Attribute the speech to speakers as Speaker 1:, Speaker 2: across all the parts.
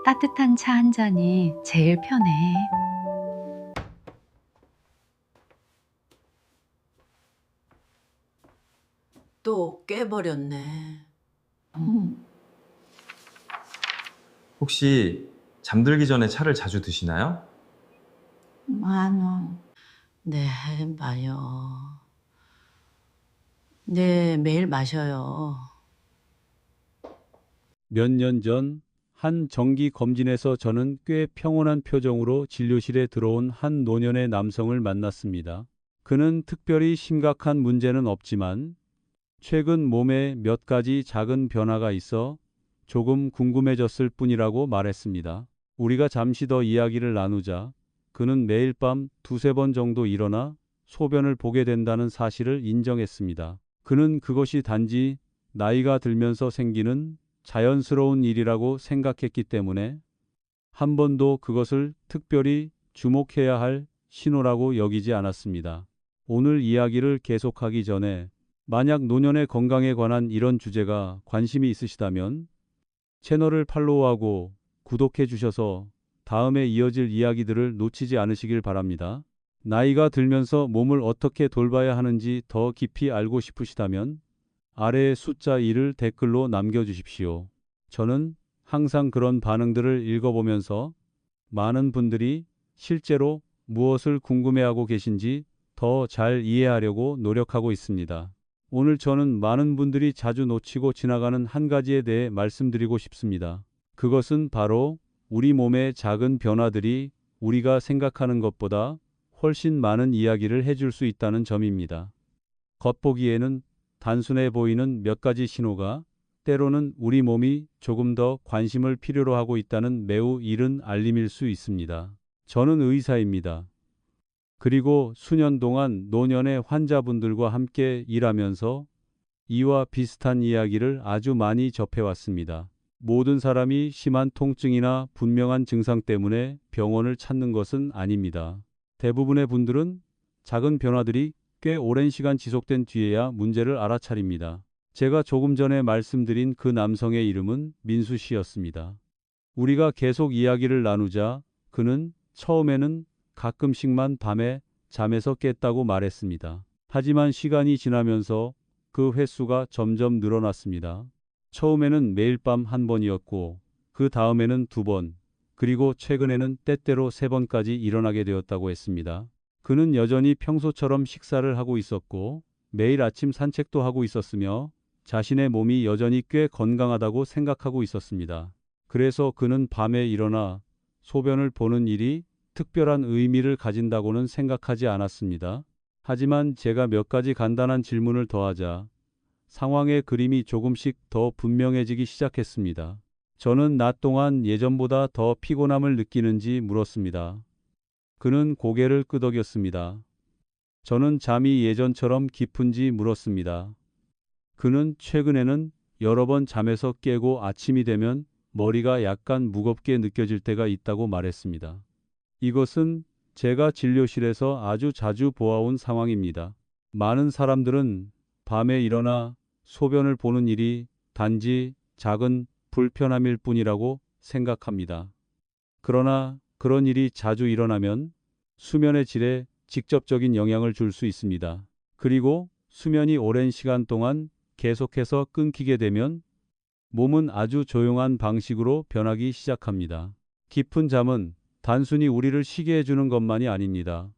Speaker 1: 따뜻한 차 한 잔이 제일 편해.
Speaker 2: 또 깨버렸네.
Speaker 3: 혹시 잠들기 전에 차를 자주 드시나요?
Speaker 4: 많어.
Speaker 2: 네, 마요. 네, 매일 마셔요.
Speaker 5: 몇 년 전 한 정기 검진에서 저는 꽤 평온한 표정으로 진료실에 들어온 한 노년의 남성을 만났습니다. 그는 특별히 심각한 문제는 없지만 최근 몸에 몇 가지 작은 변화가 있어 조금 궁금해졌을 뿐이라고 말했습니다. 우리가 잠시 더 이야기를 나누자 그는 매일 밤 두세 번 정도 일어나 소변을 보게 된다는 사실을 인정했습니다. 그는 그것이 단지 나이가 들면서 생기는 자연스러운 일이라고 생각했기 때문에 한 번도 그것을 특별히 주목해야 할 신호라고 여기지 않았습니다. 오늘 이야기를 계속하기 전에 만약 노년의 건강에 관한 이런 주제가 관심이 있으시다면 채널을 팔로우하고 구독해 주셔서 다음에 이어질 이야기들을 놓치지 않으시길 바랍니다. 나이가 들면서 몸을 어떻게 돌봐야 하는지 더 깊이 알고 싶으시다면 아래의 숫자 1을 댓글로 남겨주십시오. 저는 항상 그런 반응들을 읽어보면서 많은 분들이 실제로 무엇을 궁금해하고 계신지 더 잘 이해하려고 노력하고 있습니다. 오늘 저는 많은 분들이 자주 놓치고 지나가는 한 가지에 대해 말씀드리고 싶습니다. 그것은 바로 우리 몸의 작은 변화들이 우리가 생각하는 것보다 훨씬 많은 이야기를 해줄 수 있다는 점입니다. 겉보기에는 단순해 보이는 몇 가지 신호가 때로는 우리 몸이 조금 더 관심을 필요로 하고 있다는 매우 이른 알림일 수 있습니다. 저는 의사입니다. 그리고 수년 동안 노년의 환자분들과 함께 일하면서 이와 비슷한 이야기를 아주 많이 접해왔습니다. 모든 사람이 심한 통증이나 분명한 증상 때문에 병원을 찾는 것은 아닙니다. 대부분의 분들은 작은 변화들이 꽤 오랜 시간 지속된 뒤에야 문제를 알아차립니다. 제가 조금 전에 말씀드린 그 남성의 이름은 민수 씨였습니다. 우리가 계속 이야기를 나누자 그는 처음에는 가끔씩만 밤에 잠에서 깼다고 말했습니다. 하지만 시간이 지나면서 그 횟수가 점점 늘어났습니다. 처음에는 매일 밤 한 번이었고 그 다음에는 두 번, 그리고 최근에는 때때로 세 번까지 일어나게 되었다고 했습니다. 그는 여전히 평소처럼 식사를 하고 있었고 매일 아침 산책도 하고 있었으며 자신의 몸이 여전히 꽤 건강하다고 생각하고 있었습니다. 그래서 그는 밤에 일어나 소변을 보는 일이 특별한 의미를 가진다고는 생각하지 않았습니다. 하지만 제가 몇 가지 간단한 질문을 더하자 상황의 그림이 조금씩 더 분명해지기 시작했습니다. 저는 낮 동안 예전보다 더 피곤함을 느끼는지 물었습니다. 그는 고개를 끄덕였습니다. 저는 잠이 예전처럼 깊은지 물었습니다. 그는 최근에는 여러 번 잠에서 깨고 아침이 되면 머리가 약간 무겁게 느껴질 때가 있다고 말했습니다. 이것은 제가 진료실에서 아주 자주 보아온 상황입니다. 많은 사람들은 밤에 일어나 소변을 보는 일이 단지 작은 불편함일 뿐이라고 생각합니다. 그러나 그런 일이 자주 일어나면 수면의 질에 직접적인 영향을 줄 수 있습니다. 그리고 수면이 오랜 시간 동안 계속해서 끊기게 되면 몸은 아주 조용한 방식으로 변하기 시작합니다. 깊은 잠은 단순히 우리를 쉬게 해주는 것만이 아닙니다.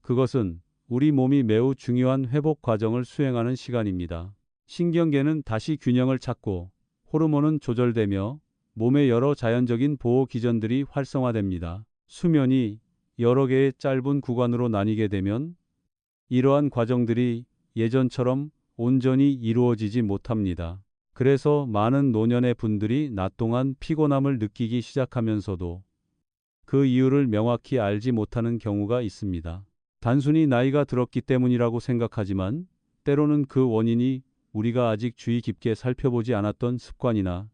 Speaker 5: 그것은 우리 몸이 매우 중요한 회복 과정을 수행하는 시간입니다. 신경계는 다시 균형을 찾고 호르몬은 조절되며 몸의 여러 자연적인 보호 기전들이 활성화됩니다. 수면이 여러 개의 짧은 구간으로 나뉘게 되면 이러한 과정들이 예전처럼 온전히 이루어지지 못합니다. 그래서 많은 노년의 분들이 낮 동안 피곤함을 느끼기 시작하면서도 그 이유를 명확히 알지 못하는 경우가 있습니다. 단순히 나이가 들었기 때문이라고 생각하지만 때로는 그 원인이 우리가 아직 주의 깊게 살펴보지 않았던 습관이나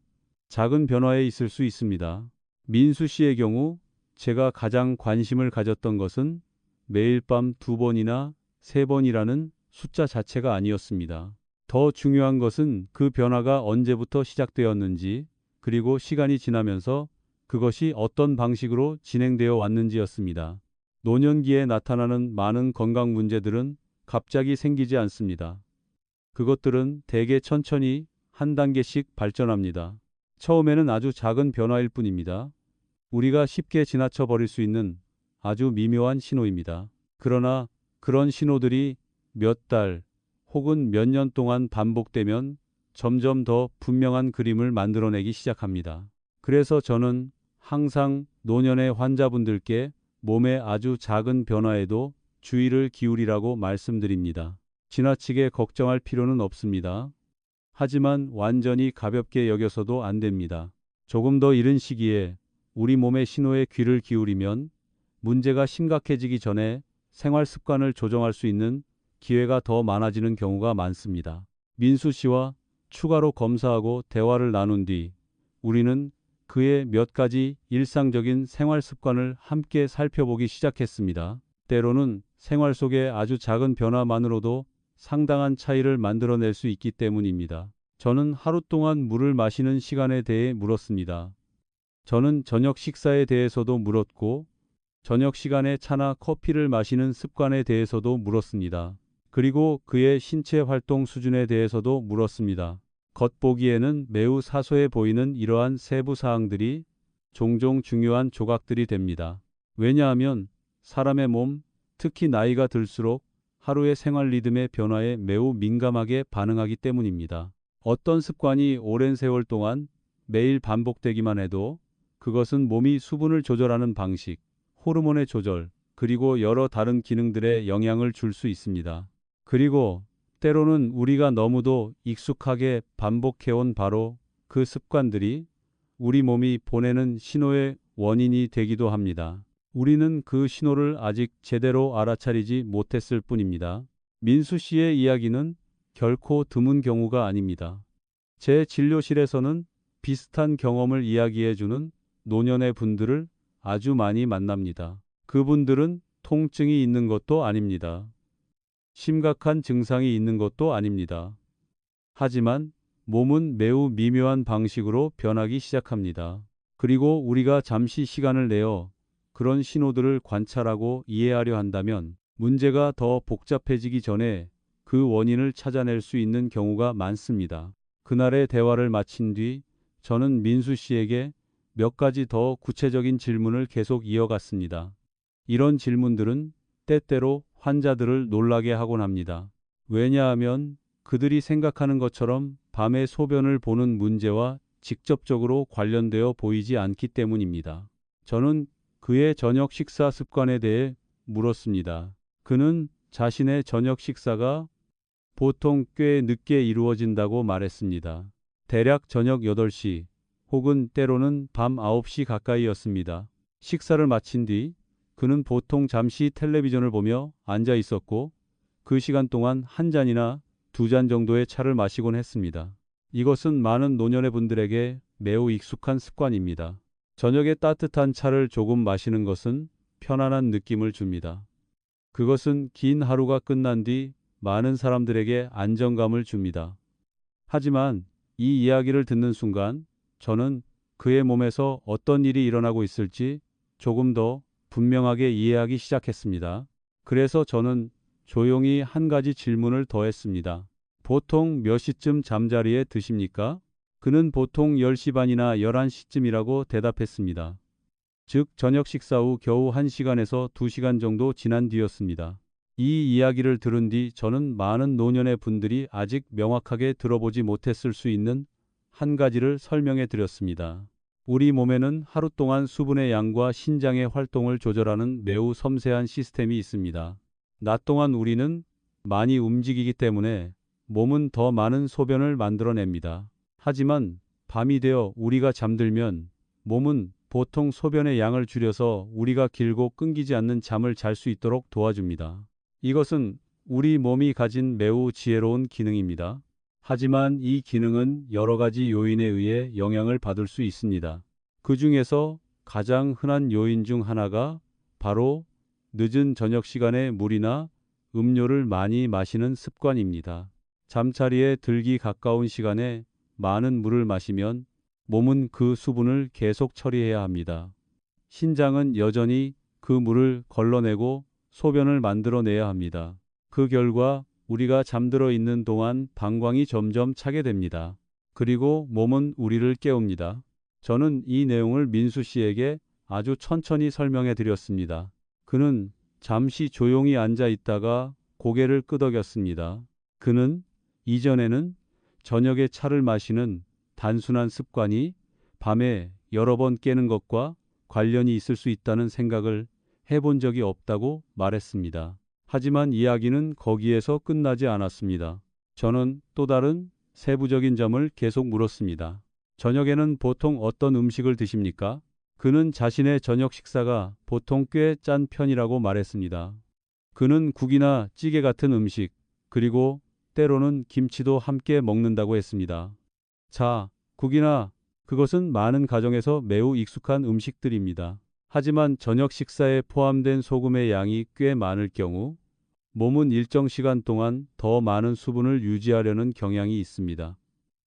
Speaker 5: 작은 변화에 있을 수 있습니다. 민수 씨의 경우 제가 가장 관심을 가졌던 것은 매일 밤 두 번이나 세 번이라는 숫자 자체가 아니었습니다. 더 중요한 것은 그 변화가 언제부터 시작되었는지, 그리고 시간이 지나면서 그것이 어떤 방식으로 진행되어 왔는지였습니다. 노년기에 나타나는 많은 건강 문제들은 갑자기 생기지 않습니다. 그것들은 대개 천천히 한 단계씩 발전합니다. 처음에는 아주 작은 변화일 뿐입니다. 우리가 쉽게 지나쳐 버릴 수 있는 아주 미묘한 신호입니다. 그러나 그런 신호들이 몇 달 혹은 몇 년 동안 반복되면 점점 더 분명한 그림을 만들어내기 시작합니다. 그래서 저는 항상 노년의 환자분들께 몸의 아주 작은 변화에도 주의를 기울이라고 말씀드립니다. 지나치게 걱정할 필요는 없습니다. 하지만 완전히 가볍게 여겨서도 안 됩니다. 조금 더 이른 시기에 우리 몸의 신호에 귀를 기울이면 문제가 심각해지기 전에 생활 습관을 조정할 수 있는 기회가 더 많아지는 경우가 많습니다. 민수 씨와 추가로 검사하고 대화를 나눈 뒤 우리는 그의 몇 가지 일상적인 생활 습관을 함께 살펴보기 시작했습니다. 때로는 생활 속의 아주 작은 변화만으로도 상당한 차이를 만들어낼 수 있기 때문입니다. 저는 하루 동안 물을 마시는 시간에 대해 물었습니다. 저는 저녁 식사에 대해서도 물었고, 저녁 시간에 차나 커피를 마시는 습관에 대해서도 물었습니다. 그리고 그의 신체 활동 수준에 대해서도 물었습니다. 겉보기에는 매우 사소해 보이는 이러한 세부 사항들이 종종 중요한 조각들이 됩니다. 왜냐하면 사람의 몸, 특히 나이가 들수록 하루의 생활 리듬의 변화에 매우 민감하게 반응하기 때문입니다. 어떤 습관이 오랜 세월 동안 매일 반복되기만 해도 그것은 몸이 수분을 조절하는 방식, 호르몬의 조절, 그리고 여러 다른 기능들에 영향을 줄 수 있습니다. 그리고 때로는 우리가 너무도 익숙하게 반복해온 바로 그 습관들이 우리 몸이 보내는 신호의 원인이 되기도 합니다. 우리는 그 신호를 아직 제대로 알아차리지 못했을 뿐입니다. 민수 씨의 이야기는 결코 드문 경우가 아닙니다. 제 진료실에서는 비슷한 경험을 이야기해주는 노년의 분들을 아주 많이 만납니다. 그분들은 통증이 있는 것도 아닙니다. 심각한 증상이 있는 것도 아닙니다. 하지만 몸은 매우 미묘한 방식으로 변하기 시작합니다. 그리고 우리가 잠시 시간을 내어 그런 신호들을 관찰하고 이해하려 한다면 문제가 더 복잡해지기 전에 그 원인을 찾아낼 수 있는 경우가 많습니다. 그날의 대화를 마친 뒤 저는 민수 씨에게 몇 가지 더 구체적인 질문을 계속 이어갔습니다. 이런 질문들은 때때로 환자들을 놀라게 하곤 합니다. 왜냐하면 그들이 생각하는 것처럼 밤에 소변을 보는 문제와 직접적으로 관련되어 보이지 않기 때문입니다. 저는 그의 저녁 식사 습관에 대해 물었습니다. 그는 자신의 저녁 식사가 보통 꽤 늦게 이루어진다고 말했습니다. 대략 저녁 8시 혹은 때로는 밤 9시 가까이였습니다. 식사를 마친 뒤 그는 보통 잠시 텔레비전을 보며 앉아 있었고 그 시간 동안 한 잔이나 두 잔 정도의 차를 마시곤 했습니다. 이것은 많은 노년의 분들에게 매우 익숙한 습관입니다. 저녁에 따뜻한 차를 조금 마시는 것은 편안한 느낌을 줍니다. 그것은 긴 하루가 끝난 뒤 많은 사람들에게 안정감을 줍니다. 하지만 이 이야기를 듣는 순간 저는 그의 몸에서 어떤 일이 일어나고 있을지 조금 더 분명하게 이해하기 시작했습니다. 그래서 저는 조용히 한 가지 질문을 더 했습니다. 보통 몇 시쯤 잠자리에 드십니까? 그는 보통 10시 반이나 11시쯤이라고 대답했습니다. 즉 저녁 식사 후 겨우 1시간에서 2시간 정도 지난 뒤였습니다. 이 이야기를 들은 뒤 저는 많은 노년의 분들이 아직 명확하게 들어보지 못했을 수 있는 한 가지를 설명해 드렸습니다. 우리 몸에는 하루 동안 수분의 양과 신장의 활동을 조절하는 매우 섬세한 시스템이 있습니다. 낮 동안 우리는 많이 움직이기 때문에 몸은 더 많은 소변을 만들어냅니다. 하지만 밤이 되어 우리가 잠들면 몸은 보통 소변의 양을 줄여서 우리가 길고 끊기지 않는 잠을 잘 수 있도록 도와줍니다. 이것은 우리 몸이 가진 매우 지혜로운 기능입니다. 하지만 이 기능은 여러 가지 요인에 의해 영향을 받을 수 있습니다. 그 중에서 가장 흔한 요인 중 하나가 바로 늦은 저녁 시간에 물이나 음료를 많이 마시는 습관입니다. 잠자리에 들기 가까운 시간에 많은 물을 마시면 몸은 그 수분을 계속 처리해야 합니다. 신장은 여전히 그 물을 걸러내고 소변을 만들어내야 합니다. 그 결과 우리가 잠들어 있는 동안 방광이 점점 차게 됩니다. 그리고 몸은 우리를 깨웁니다. 저는 이 내용을 민수 씨에게 아주 천천히 설명해 드렸습니다. 그는 잠시 조용히 앉아 있다가 고개를 끄덕였습니다. 그는 이전에는 저녁에 차를 마시는 단순한 습관이 밤에 여러 번 깨는 것과 관련이 있을 수 있다는 생각을 해본 적이 없다고 말했습니다. 하지만 이야기는 거기에서 끝나지 않았습니다. 저는 또 다른 세부적인 점을 계속 물었습니다. 저녁에는 보통 어떤 음식을 드십니까? 그는 자신의 저녁 식사가 보통 꽤 짠 편이라고 말했습니다. 그는 국이나 찌개 같은 음식, 그리고 때로는 김치도 함께 먹는다고 했습니다. 자, 국이나 그것은 많은 가정에서 매우 익숙한 음식들입니다. 하지만 저녁 식사에 포함된 소금의 양이 꽤 많을 경우 몸은 일정 시간 동안 더 많은 수분을 유지하려는 경향이 있습니다.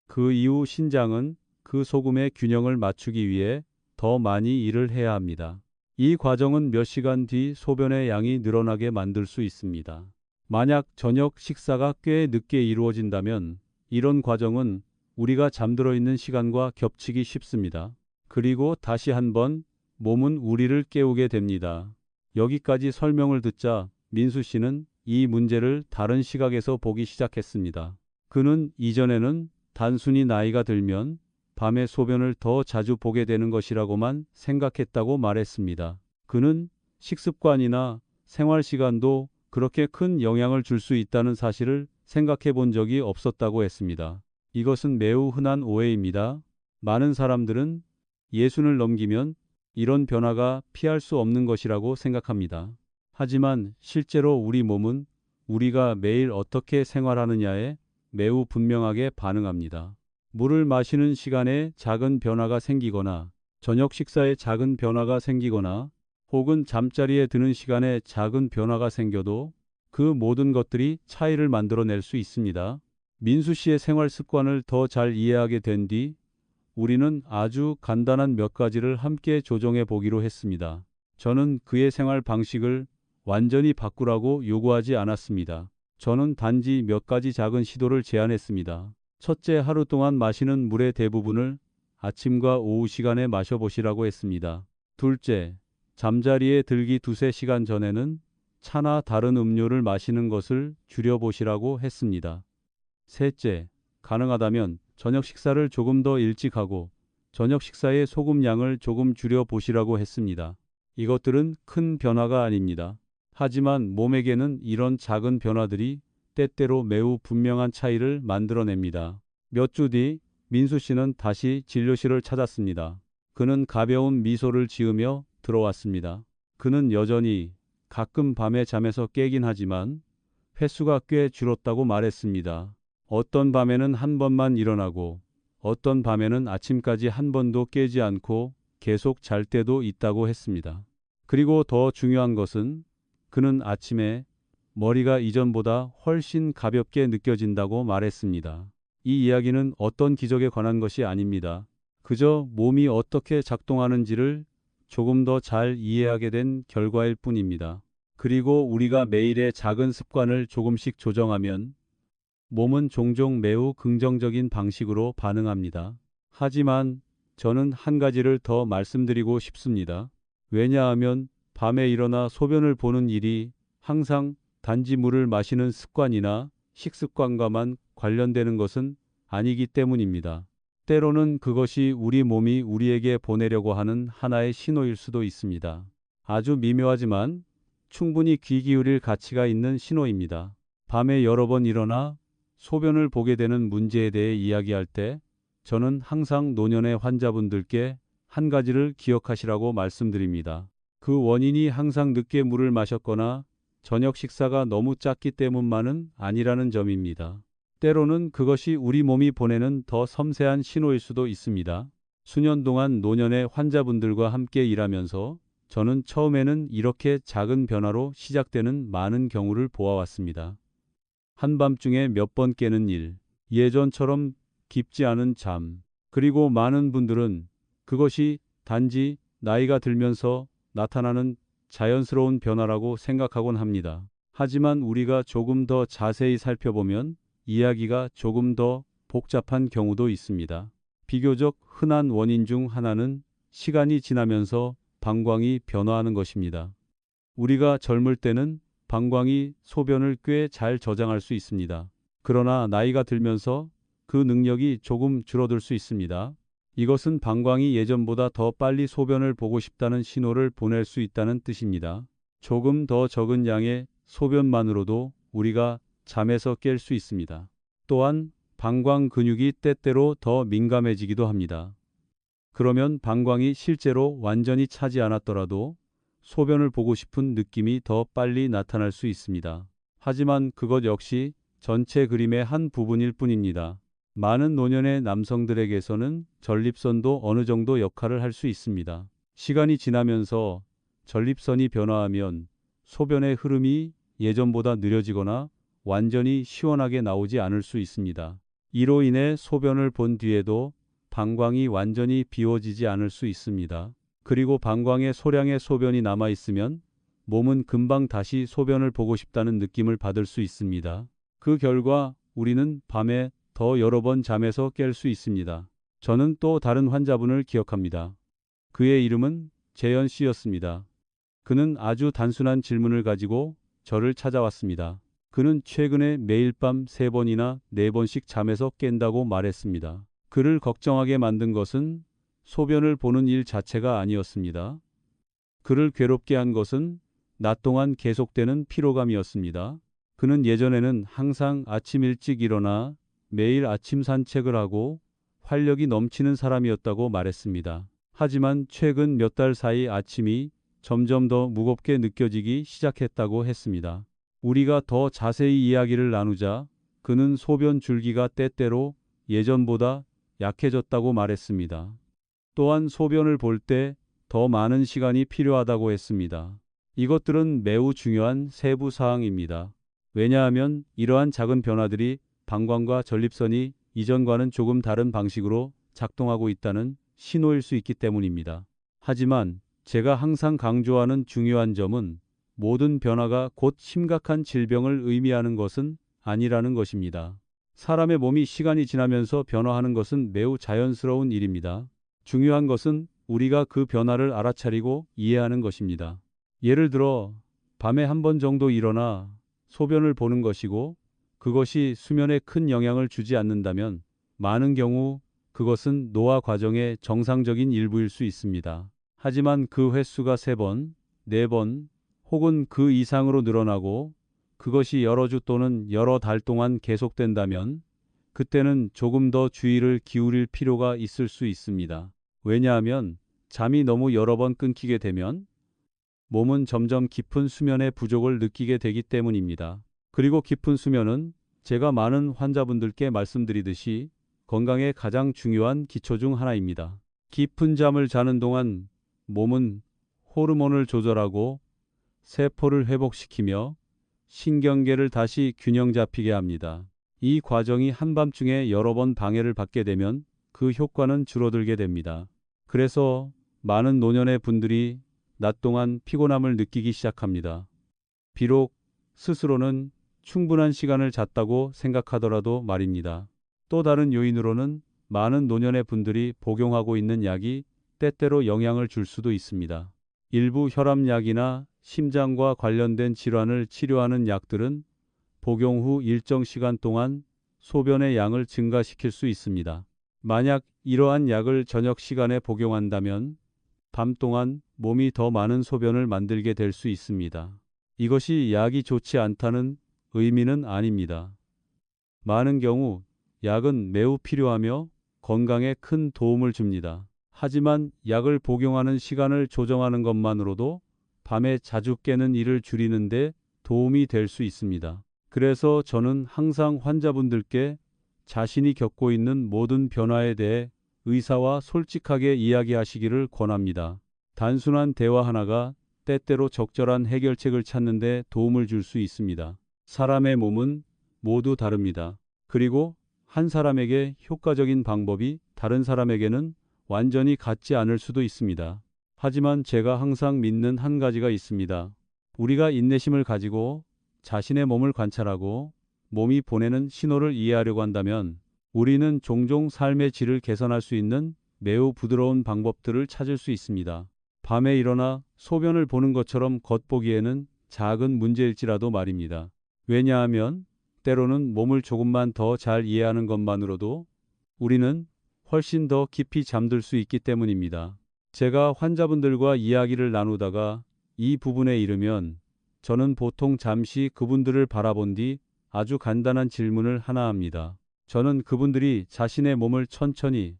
Speaker 5: 그 이후 신장은 그 소금의 균형을 맞추기 위해 더 많이 일을 해야 합니다. 이 과정은 몇 시간 뒤 소변의 양이 늘어나게 만들 수 있습니다. 만약 저녁 식사가 꽤 늦게 이루어진다면 이런 과정은 우리가 잠들어 있는 시간과 겹치기 쉽습니다. 그리고 다시 한번 몸은 우리를 깨우게 됩니다. 여기까지 설명을 듣자 민수 씨는 이 문제를 다른 시각에서 보기 시작했습니다. 그는 이전에는 단순히 나이가 들면 밤에 소변을 더 자주 보게 되는 것이라고만 생각했다고 말했습니다. 그는 식습관이나 생활 시간도 그렇게 큰 영향을 줄 수 있다는 사실을 생각해 본 적이 없었다고 했습니다. 이것은 매우 흔한 오해입니다. 많은 사람들은 예순을 넘기면 이런 변화가 피할 수 없는 것이라고 생각합니다. 하지만 실제로 우리 몸은 우리가 매일 어떻게 생활하느냐에 매우 분명하게 반응합니다. 물을 마시는 시간에 작은 변화가 생기거나 저녁 식사에 작은 변화가 생기거나 혹은 잠자리에 드는 시간에 작은 변화가 생겨도 그 모든 것들이 차이를 만들어낼 수 있습니다. 민수 씨의 생활 습관을 더 잘 이해하게 된 뒤 우리는 아주 간단한 몇 가지를 함께 조정해 보기로 했습니다. 저는 그의 생활 방식을 완전히 바꾸라고 요구하지 않았습니다. 저는 단지 몇 가지 작은 시도를 제안했습니다. 첫째, 하루 동안 마시는 물의 대부분을 아침과 오후 시간에 마셔보시라고 했습니다. 둘째, 잠자리에 들기 두세 시간 전에는 차나 다른 음료를 마시는 것을 줄여보시라고 했습니다. 셋째, 가능하다면 저녁 식사를 조금 더 일찍 하고 저녁 식사의 소금 양을 조금 줄여보시라고 했습니다. 이것들은 큰 변화가 아닙니다. 하지만 몸에게는 이런 작은 변화들이 때때로 매우 분명한 차이를 만들어냅니다. 몇 주 뒤 민수 씨는 다시 진료실을 찾았습니다. 그는 가벼운 미소를 지으며 들어왔습니다. 그는 여전히 가끔 밤에 잠에서 깨긴 하지만 횟수가 꽤 줄었다고 말했습니다. 어떤 밤에는 한 번만 일어나고 어떤 밤에는 아침까지 한 번도 깨지 않고 계속 잘 때도 있다고 했습니다. 그리고 더 중요한 것은 그는 아침에 머리가 이전보다 훨씬 가볍게 느껴진다고 말했습니다. 이 이야기는 어떤 기적에 관한 것이 아닙니다. 그저 몸이 어떻게 작동하는지를 조금 더 잘 이해하게 된 결과일 뿐입니다. 그리고 우리가 매일의 작은 습관을 조금씩 조정하면 몸은 종종 매우 긍정적인 방식으로 반응합니다. 하지만 저는 한 가지를 더 말씀드리고 싶습니다. 왜냐하면 밤에 일어나 소변을 보는 일이 항상 단지 물을 마시는 습관이나 식습관과만 관련되는 것은 아니기 때문입니다. 때로는 그것이 우리 몸이 우리에게 보내려고 하는 하나의 신호일 수도 있습니다. 아주 미묘하지만 충분히 귀 기울일 가치가 있는 신호입니다. 밤에 여러 번 일어나 소변을 보게 되는 문제에 대해 이야기할 때 저는 항상 노년의 환자분들께 한 가지를 기억하시라고 말씀드립니다. 그 원인이 항상 늦게 물을 마셨거나 저녁 식사가 너무 작기 때문만은 아니라는 점입니다. 때로는 그것이 우리 몸이 보내는 더 섬세한 신호일 수도 있습니다. 수년 동안 노년의 환자분들과 함께 일하면서 저는 처음에는 이렇게 작은 변화로 시작되는 많은 경우를 보아왔습니다. 한밤중에 몇 번 깨는 일, 예전처럼 깊지 않은 잠, 그리고 많은 분들은 그것이 단지 나이가 들면서 나타나는 자연스러운 변화라고 생각하곤 합니다. 하지만 우리가 조금 더 자세히 살펴보면 이야기가 조금 더 복잡한 경우도 있습니다. 비교적 흔한 원인 중 하나는 시간이 지나면서 방광이 변화하는 것입니다. 우리가 젊을 때는 방광이 소변을 꽤 잘 저장할 수 있습니다. 그러나 나이가 들면서 그 능력이 조금 줄어들 수 있습니다. 이것은 방광이 예전보다 더 빨리 소변을 보고 싶다는 신호를 보낼 수 있다는 뜻입니다. 조금 더 적은 양의 소변만으로도 우리가 잠에서 깰 수 있습니다. 또한 방광 근육이 때때로 더 민감해지기도 합니다. 그러면 방광이 실제로 완전히 차지 않았더라도 소변을 보고 싶은 느낌이 더 빨리 나타날 수 있습니다. 하지만 그것 역시 전체 그림의 한 부분일 뿐입니다. 많은 노년의 남성들에게서는 전립선도 어느 정도 역할을 할 수 있습니다. 시간이 지나면서 전립선이 변화하면 소변의 흐름이 예전보다 느려지거나 완전히 시원하게 나오지 않을 수 있습니다. 이로 인해 소변을 본 뒤에도 방광이 완전히 비워지지 않을 수 있습니다. 그리고 방광에 소량의 소변이 남아 있으면 몸은 금방 다시 소변을 보고 싶다는 느낌을 받을 수 있습니다. 그 결과 우리는 밤에 더 여러 번 잠에서 깰 수 있습니다. 저는 또 다른 환자분을 기억합니다. 그의 이름은 재현 씨였습니다. 그는 아주 단순한 질문을 가지고 저를 찾아왔습니다. 그는 최근에 매일 밤 3번이나 4번씩 잠에서 깬다고 말했습니다. 그를 걱정하게 만든 것은 소변을 보는 일 자체가 아니었습니다. 그를 괴롭게 한 것은 낮 동안 계속되는 피로감이었습니다. 그는 예전에는 항상 아침 일찍 일어나 매일 아침 산책을 하고 활력이 넘치는 사람이었다고 말했습니다. 하지만 최근 몇 달 사이 아침이 점점 더 무겁게 느껴지기 시작했다고 했습니다. 우리가 더 자세히 이야기를 나누자 그는 소변 줄기가 때때로 예전보다 약해졌다고 말했습니다. 또한 소변을 볼 때 더 많은 시간이 필요하다고 했습니다. 이것들은 매우 중요한 세부 사항입니다. 왜냐하면 이러한 작은 변화들이 방광과 전립선이 이전과는 조금 다른 방식으로 작동하고 있다는 신호일 수 있기 때문입니다. 하지만 제가 항상 강조하는 중요한 점은 모든 변화가 곧 심각한 질병을 의미하는 것은 아니라는 것입니다. 사람의 몸이 시간이 지나면서 변화하는 것은 매우 자연스러운 일입니다. 중요한 것은 우리가 그 변화를 알아차리고 이해하는 것입니다. 예를 들어 밤에 한 번 정도 일어나 소변을 보는 것이고 그것이 수면에 큰 영향을 주지 않는다면 많은 경우 그것은 노화 과정의 정상적인 일부일 수 있습니다. 하지만 그 횟수가 3번, 4번 혹은 그 이상으로 늘어나고 그것이 여러 주 또는 여러 달 동안 계속된다면 그때는 조금 더 주의를 기울일 필요가 있을 수 있습니다. 왜냐하면 잠이 너무 여러 번 끊기게 되면 몸은 점점 깊은 수면의 부족을 느끼게 되기 때문입니다. 그리고 깊은 수면은 제가 많은 환자분들께 말씀드리듯이 건강의 가장 중요한 기초 중 하나입니다. 깊은 잠을 자는 동안 몸은 호르몬을 조절하고 세포를 회복시키며 신경계를 다시 균형 잡히게 합니다. 이 과정이 한밤중에 여러 번 방해를 받게 되면 그 효과는 줄어들게 됩니다. 그래서 많은 노년의 분들이 낮 동안 피곤함을 느끼기 시작합니다. 비록 스스로는 충분한 시간을 잤다고 생각하더라도 말입니다. 또 다른 요인으로는 많은 노년의 분들이 복용하고 있는 약이 때때로 영향을 줄 수도 있습니다. 일부 혈압약이나 심장과 관련된 질환을 치료하는 약들은 복용 후 일정 시간 동안 소변의 양을 증가시킬 수 있습니다. 만약 이러한 약을 저녁 시간에 복용한다면 밤 동안 몸이 더 많은 소변을 만들게 될 수 있습니다. 이것이 약이 좋지 않다는 의미는 아닙니다. 많은 경우 약은 매우 필요하며 건강에 큰 도움을 줍니다. 하지만 약을 복용하는 시간을 조정하는 것만으로도 밤에 자주 깨는 일을 줄이는 데 도움이 될 수 있습니다. 그래서 저는 항상 환자분들께 자신이 겪고 있는 모든 변화에 대해 의사와 솔직하게 이야기하시기를 권합니다. 단순한 대화 하나가 때때로 적절한 해결책을 찾는 데 도움을 줄 수 있습니다. 사람의 몸은 모두 다릅니다. 그리고 한 사람에게 효과적인 방법이 다른 사람에게는 완전히 같지 않을 수도 있습니다. 하지만 제가 항상 믿는 한 가지가 있습니다. 우리가 인내심을 가지고 자신의 몸을 관찰하고 몸이 보내는 신호를 이해하려고 한다면 우리는 종종 삶의 질을 개선할 수 있는 매우 부드러운 방법들을 찾을 수 있습니다. 밤에 일어나 소변을 보는 것처럼 겉보기에는 작은 문제일지라도 말입니다. 왜냐하면 때로는 몸을 조금만 더 잘 이해하는 것만으로도 우리는 훨씬 더 깊이 잠들 수 있기 때문입니다. 제가 환자분들과 이야기를 나누다가 이 부분에 이르면 저는 보통 잠시 그분들을 바라본 뒤 아주 간단한 질문을 하나 합니다. 저는 그분들이 자신의 몸을 천천히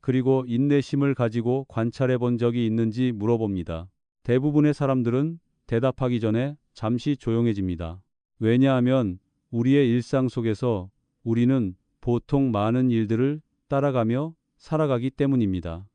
Speaker 5: 그리고 인내심을 가지고 관찰해 본 적이 있는지 물어봅니다. 대부분의 사람들은 대답하기 전에 잠시 조용해집니다. 왜냐하면 우리의 일상 속에서 우리는 보통 많은 일들을 따라가며 살아가기 때문입니다.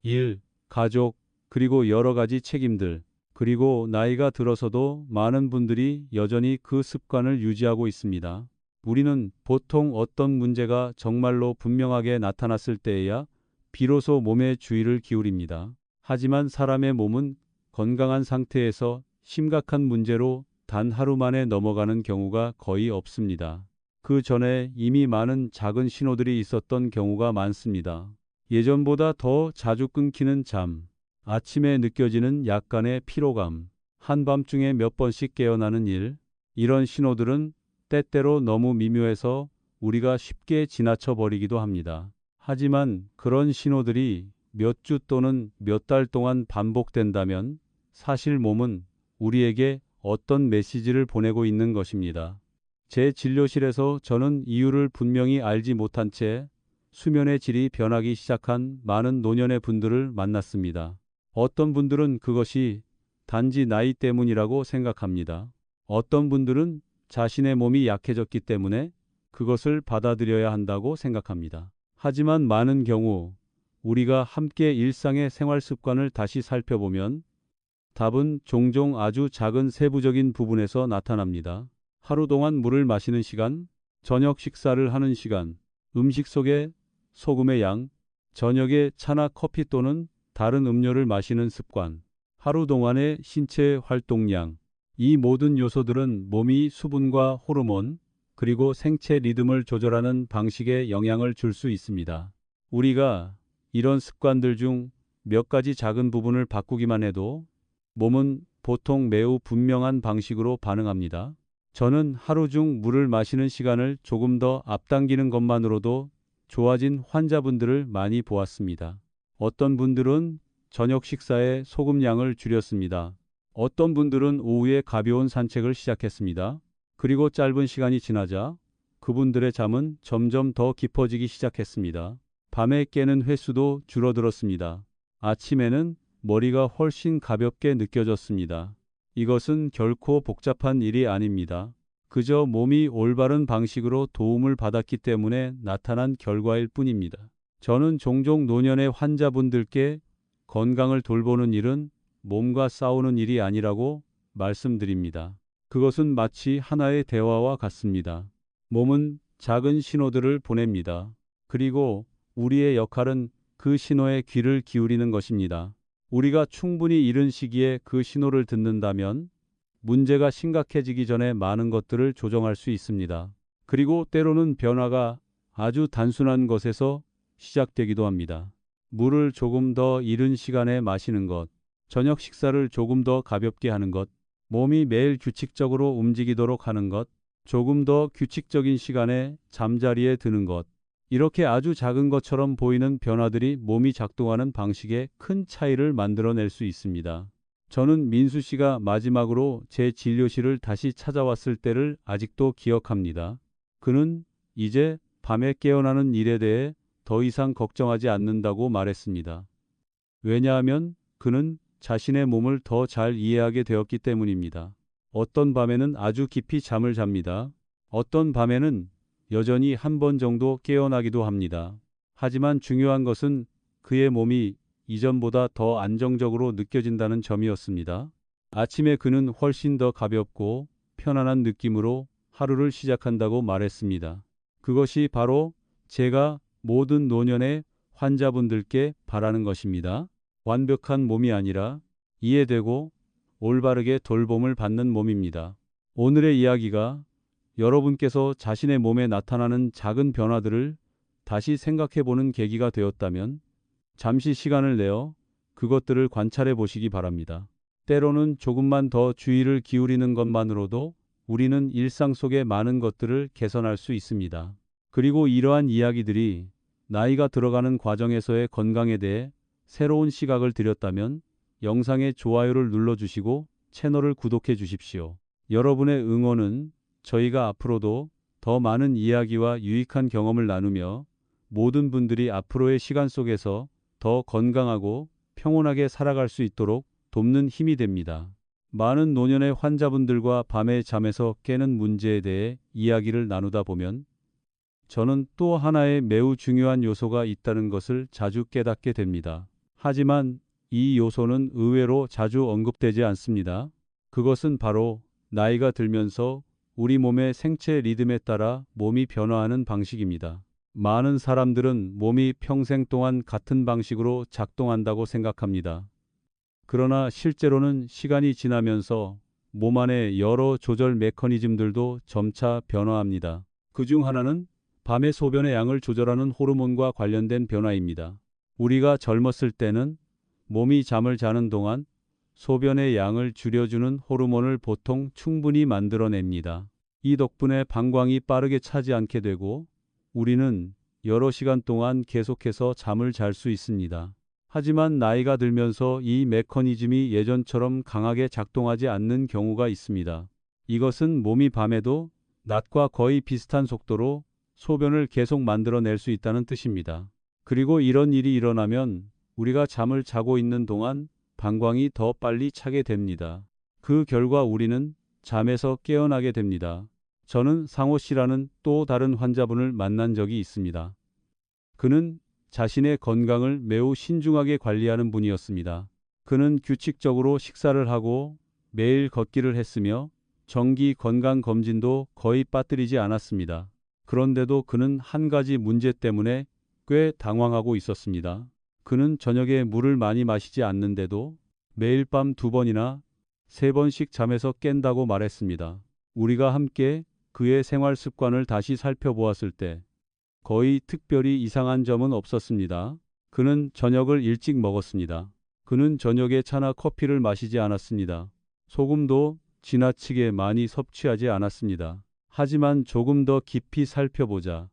Speaker 5: 일, 가족, 그리고 여러 가지 책임들, 그리고 나이가 들어서도 많은 분들이 여전히 그 습관을 유지하고 있습니다. 우리는 보통 어떤 문제가 정말로 분명하게 나타났을 때에야 비로소 몸에 주의를 기울입니다. 하지만 사람의 몸은 건강한 상태에서 심각한 문제로 단 하루 만에 넘어가는 경우가 거의 없습니다. 그 전에 이미 많은 작은 신호들이 있었던 경우가 많습니다. 예전보다 더 자주 끊기는 잠, 아침에 느껴지는 약간의 피로감, 한밤중에 몇 번씩 깨어나는 일, 이런 신호들은 때때로 너무 미묘해서 우리가 쉽게 지나쳐 버리기도 합니다. 하지만 그런 신호들이 몇 주 또는 몇 달 동안 반복된다면 사실 몸은 우리에게 어떤 메시지를 보내고 있는 것입니다. 제 진료실에서 저는 이유를 분명히 알지 못한 채 수면의 질이 변하기 시작한 많은 노년의 분들을 만났습니다. 어떤 분들은 그것이 단지 나이 때문이라고 생각합니다. 어떤 분들은 자신의 몸이 약해졌기 때문에 그것을 받아들여야 한다고 생각합니다. 하지만 많은 경우 우리가 함께 일상의 생활 습관을 다시 살펴보면 답은 종종 아주 작은 세부적인 부분에서 나타납니다. 하루 동안 물을 마시는 시간, 저녁 식사를 하는 시간, 음식 속에 소금의 양, 저녁에 차나 커피 또는 다른 음료를 마시는 습관, 하루 동안의 신체 활동량, 이 모든 요소들은 몸이 수분과 호르몬, 그리고 생체 리듬을 조절하는 방식에 영향을 줄 수 있습니다. 우리가 이런 습관들 중 몇 가지 작은 부분을 바꾸기만 해도 몸은 보통 매우 분명한 방식으로 반응합니다. 저는 하루 중 물을 마시는 시간을 조금 더 앞당기는 것만으로도 좋아진 환자분들을 많이 보았습니다. 어떤 분들은 저녁 식사에 소금량을 줄였습니다. 어떤 분들은 오후에 가벼운 산책을 시작했습니다. 그리고 짧은 시간이 지나자 그분들의 잠은 점점 더 깊어지기 시작했습니다. 밤에 깨는 횟수도 줄어들었습니다. 아침에는 머리가 훨씬 가볍게 느껴졌습니다. 이것은 결코 복잡한 일이 아닙니다. 그저 몸이 올바른 방식으로 도움을 받았기 때문에 나타난 결과일 뿐입니다. 저는 종종 노년의 환자분들께 건강을 돌보는 일은 몸과 싸우는 일이 아니라고 말씀드립니다. 그것은 마치 하나의 대화와 같습니다. 몸은 작은 신호들을 보냅니다. 그리고 우리의 역할은 그 신호에 귀를 기울이는 것입니다. 우리가 충분히 이른 시기에 그 신호를 듣는다면 문제가 심각해지기 전에 많은 것들을 조정할 수 있습니다. 그리고 때로는 변화가 아주 단순한 것에서 시작되기도 합니다. 물을 조금 더 이른 시간에 마시는 것, 저녁 식사를 조금 더 가볍게 하는 것, 몸이 매일 규칙적으로 움직이도록 하는 것, 조금 더 규칙적인 시간에 잠자리에 드는 것, 이렇게 아주 작은 것처럼 보이는 변화들이 몸이 작동하는 방식에 큰 차이를 만들어낼 수 있습니다. 저는 민수 씨가 마지막으로 제 진료실을 다시 찾아왔을 때를 아직도 기억합니다. 그는 이제 밤에 깨어나는 일에 대해 더 이상 걱정하지 않는다고 말했습니다. 왜냐하면 그는 자신의 몸을 더 잘 이해하게 되었기 때문입니다. 어떤 밤에는 아주 깊이 잠을 잡니다. 어떤 밤에는 여전히 한 번 정도 깨어나기도 합니다. 하지만 중요한 것은 그의 몸이 이전보다 더 안정적으로 느껴진다는 점이었습니다. 아침에 그는 훨씬 더 가볍고 편안한 느낌으로 하루를 시작한다고 말했습니다. 그것이 바로 제가 모든 노년의 환자분들께 바라는 것입니다. 완벽한 몸이 아니라 이해되고 올바르게 돌봄을 받는 몸입니다. 오늘의 이야기가 여러분께서 자신의 몸에 나타나는 작은 변화들을 다시 생각해 보는 계기가 되었다면 잠시 시간을 내어 그것들을 관찰해 보시기 바랍니다. 때로는 조금만 더 주의를 기울이는 것만으로도 우리는 일상 속의 많은 것들을 개선할 수 있습니다. 그리고 이러한 이야기들이 나이가 들어가는 과정에서의 건강에 대해 새로운 시각을 드렸다면 영상의 좋아요를 눌러주시고 채널을 구독해 주십시오. 여러분의 응원은 저희가 앞으로도 더 많은 이야기와 유익한 경험을 나누며 모든 분들이 앞으로의 시간 속에서 더 건강하고 평온하게 살아갈 수 있도록 돕는 힘이 됩니다. 많은 노년의 환자분들과 밤에 잠에서 깨는 문제에 대해 이야기를 나누다 보면 저는 또 하나의 매우 중요한 요소가 있다는 것을 자주 깨닫게 됩니다. 하지만 이 요소는 의외로 자주 언급되지 않습니다. 그것은 바로 나이가 들면서 우리 몸의 생체 리듬에 따라 몸이 변화하는 방식입니다. 많은 사람들은 몸이 평생 동안 같은 방식으로 작동한다고 생각합니다. 그러나 실제로는 시간이 지나면서 몸 안의 여러 조절 메커니즘들도 점차 변화합니다. 그중 하나는 밤의 소변의 양을 조절하는 호르몬과 관련된 변화입니다. 우리가 젊었을 때는 몸이 잠을 자는 동안 소변의 양을 줄여주는 호르몬을 보통 충분히 만들어냅니다. 이 덕분에 방광이 빠르게 차지 않게 되고 우리는 여러 시간 동안 계속해서 잠을 잘 수 있습니다. 하지만 나이가 들면서 이 메커니즘이 예전처럼 강하게 작동하지 않는 경우가 있습니다. 이것은 몸이 밤에도 낮과 거의 비슷한 속도로 소변을 계속 만들어낼 수 있다는 뜻입니다. 그리고 이런 일이 일어나면 우리가 잠을 자고 있는 동안 방광이 더 빨리 차게 됩니다. 그 결과 우리는 잠에서 깨어나게 됩니다. 저는 상호 씨라는 또 다른 환자분을 만난 적이 있습니다. 그는 자신의 건강을 매우 신중하게 관리하는 분이었습니다. 그는 규칙적으로 식사를 하고 매일 걷기를 했으며 정기 건강 검진도 거의 빠뜨리지 않았습니다. 그런데도 그는 한 가지 문제 때문에 꽤 당황하고 있었습니다. 그는 저녁에 물을 많이 마시지 않는데도 매일 밤 2번이나 3번씩 잠에서 깬다고 말했습니다. 우리가 함께 그의 생활 습관을 다시 살펴보았을 때 거의 특별히 이상한 점은 없었습니다. 그는 저녁을 일찍 먹었습니다. 그는 저녁에 차나 커피를 마시지 않았습니다. 소금도 지나치게 많이 섭취하지 않았습니다. 하지만 조금 더 깊이 살펴보자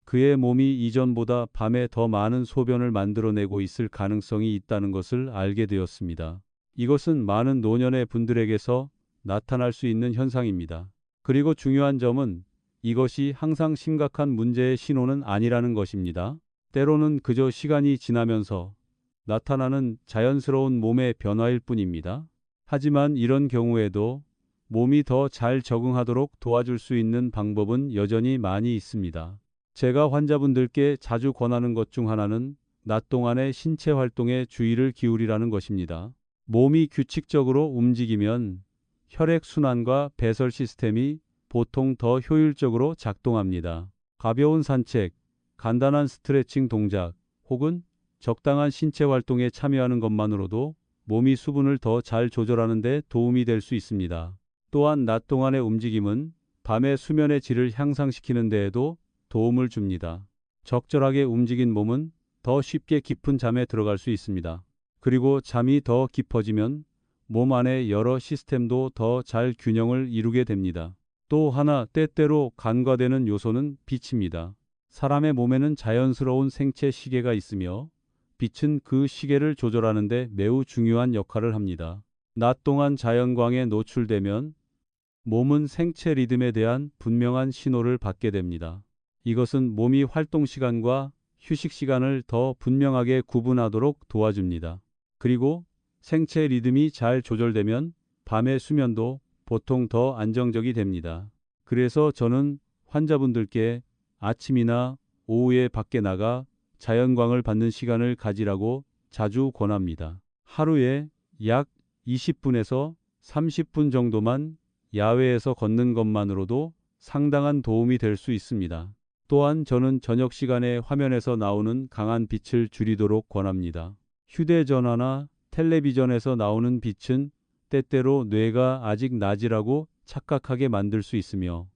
Speaker 5: 그의 몸이 이전보다 밤에 더 많은 소변을 만들어내고 있을 가능성이 있다는 것을 알게 되었습니다. 이것은 많은 노년의 분들에게서 나타날 수 있는 현상입니다. 그리고 중요한 점은 이것이 항상 심각한 문제의 신호는 아니라는 것입니다. 때로는 그저 시간이 지나면서 나타나는 자연스러운 몸의 변화일 뿐입니다. 하지만 이런 경우에도 몸이 더 잘 적응하도록 도와줄 수 있는 방법은 여전히 많이 있습니다. 제가 환자분들께 자주 권하는 것 중 하나는 낮 동안의 신체 활동에 주의를 기울이라는 것입니다. 몸이 규칙적으로 움직이면 혈액순환과 배설 시스템이 보통 더 효율적으로 작동합니다. 가벼운 산책, 간단한 스트레칭 동작, 혹은 적당한 신체 활동에 참여하는 것만으로도 몸이 수분을 더 잘 조절하는 데 도움이 될 수 있습니다. 또한 낮 동안의 움직임은 밤의 수면의 질을 향상시키는 데에도 도움을 줍니다. 적절하게 움직인 몸은 더 쉽게 깊은 잠에 들어갈 수 있습니다. 그리고 잠이 더 깊어지면 몸 안의 여러 시스템도 더 잘 균형을 이루게 됩니다. 또 하나 때때로 간과되는 요소는 빛입니다. 사람의 몸에는 자연스러운 생체 시계가 있으며 빛은 그 시계를 조절하는 데 매우 중요한 역할을 합니다. 낮 동안 자연광에 노출되면 몸은 생체 리듬에 대한 분명한 신호를 받게 됩니다. 이것은 몸이 활동 시간과 휴식 시간을 더 분명하게 구분하도록 도와줍니다. 그리고 생체 리듬이 잘 조절되면 밤의 수면도 보통 더 안정적이 됩니다. 그래서 저는 환자분들께 아침이나 오후에 밖에 나가 자연광을 받는 시간을 가지라고 자주 권합니다. 하루에 약 20분에서 30분 정도만 야외에서 걷는 것만으로도 상당한 도움이 될 수 있습니다. 또한 저는 저녁 시간에 화면에서 나오는 강한 빛을 줄이도록 권합니다. 휴대전화나 텔레비전에서 나오는 빛은 때때로 뇌가 아직 낮이라고 착각하게 만들 수 있으며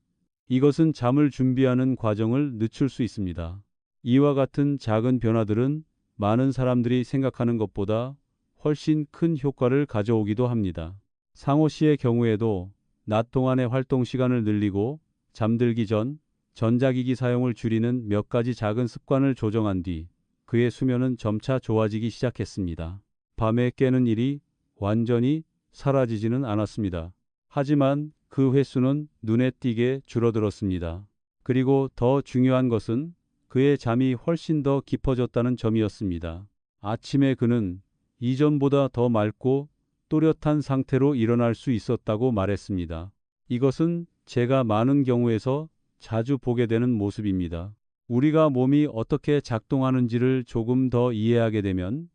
Speaker 5: 이것은 잠을 준비하는 과정을 늦출 수 있습니다. 이와 같은 작은 변화들은 많은 사람들이 생각하는 것보다 훨씬 큰 효과를 가져오기도 합니다. 상호 씨의 경우에도 낮 동안의 활동 시간을 늘리고 잠들기 전 전자기기 사용을 줄이는 몇 가지 작은 습관을 조정한 뒤 그의 수면은 점차 좋아지기 시작했습니다. 밤에 깨는 일이 완전히 사라지지는 않았습니다. 하지만 그 횟수는 눈에 띄게 줄어들었습니다. 그리고 더 중요한 것은 그의 잠이 훨씬 더 깊어졌다는 점이었습니다. 아침에 그는 이전보다 더 맑고 또렷한 상태로 일어날 수 있었다고 말했습니다. 이것은 제가 많은 경우에서 자주 보게 되는 모습입니다. 우리가 몸이 어떻게 작동하는지를 조금 더 이해하게 되면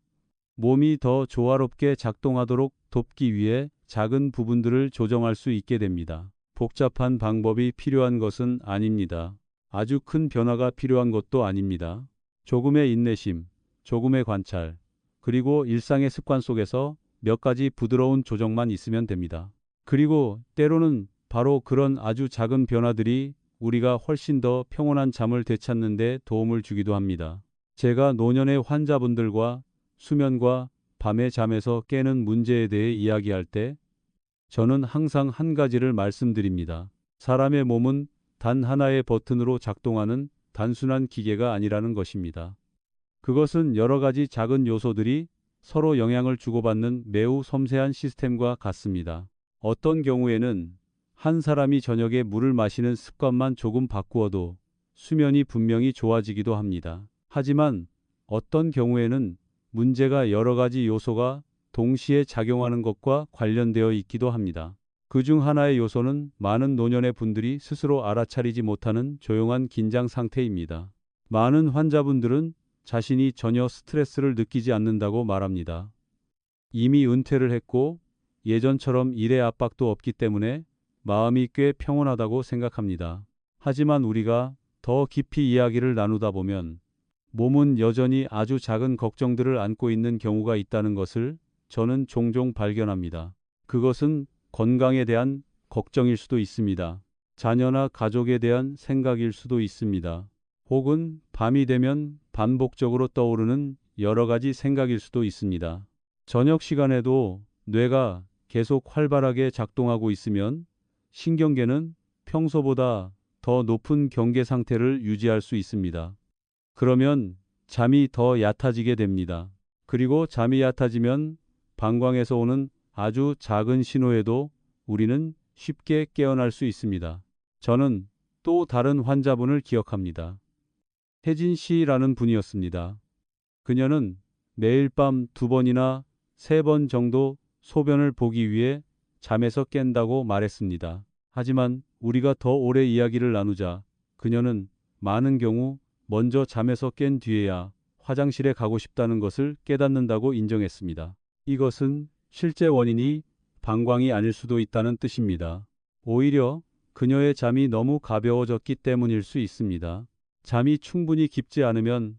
Speaker 5: 몸이 더 조화롭게 작동하도록 돕기 위해 작은 부분들을 조정할 수 있게 됩니다. 복잡한 방법이 필요한 것은 아닙니다. 아주 큰 변화가 필요한 것도 아닙니다. 조금의 인내심, 조금의 관찰, 그리고 일상의 습관 속에서 몇 가지 부드러운 조정만 있으면 됩니다. 그리고 때로는 바로 그런 아주 작은 변화들이 우리가 훨씬 더 평온한 잠을 되찾는 데 도움을 주기도 합니다. 제가 노년의 환자분들과 수면과 밤의 잠에서 깨는 문제에 대해 이야기할 때 저는 항상 한 가지를 말씀드립니다. 사람의 몸은 단 하나의 버튼으로 작동하는 단순한 기계가 아니라는 것입니다. 그것은 여러 가지 작은 요소들이 서로 영향을 주고받는 매우 섬세한 시스템과 같습니다. 어떤 경우에는 한 사람이 저녁에 물을 마시는 습관만 조금 바꾸어도 수면이 분명히 좋아지기도 합니다. 하지만 어떤 경우에는 문제가 여러 가지 요소가 동시에 작용하는 것과 관련되어 있기도 합니다. 그중 하나의 요소는 많은 노년의 분들이 스스로 알아차리지 못하는 조용한 긴장 상태입니다. 많은 환자분들은 자신이 전혀 스트레스를 느끼지 않는다고 말합니다. 이미 은퇴를 했고 예전처럼 일의 압박도 없기 때문에 마음이 꽤 평온하다고 생각합니다. 하지만 우리가 더 깊이 이야기를 나누다 보면 몸은 여전히 아주 작은 걱정들을 안고 있는 경우가 있다는 것을 저는 종종 발견합니다. 그것은 건강에 대한 걱정일 수도 있습니다. 자녀나 가족에 대한 생각일 수도 있습니다. 혹은 밤이 되면 반복적으로 떠오르는 여러 가지 생각일 수도 있습니다. 저녁 시간에도 뇌가 계속 활발하게 작동하고 있으면 신경계는 평소보다 더 높은 경계 상태를 유지할 수 있습니다. 그러면 잠이 더 얕아지게 됩니다. 그리고 잠이 얕아지면 방광에서 오는 아주 작은 신호에도 우리는 쉽게 깨어날 수 있습니다. 저는 또 다른 환자분을 기억합니다. 혜진 씨라는 분이었습니다. 그녀는 매일 밤 2번이나 3번 정도 소변을 보기 위해 잠에서 깬다고 말했습니다. 하지만 우리가 더 오래 이야기를 나누자 그녀는 많은 경우 먼저 잠에서 깬 뒤에야 화장실에 가고 싶다는 것을 깨닫는다고 인정했습니다. 이것은 실제 원인이 방광이 아닐 수도 있다는 뜻입니다. 오히려 그녀의 잠이 너무 가벼워졌기 때문일 수 있습니다. 잠이 충분히 깊지 않으면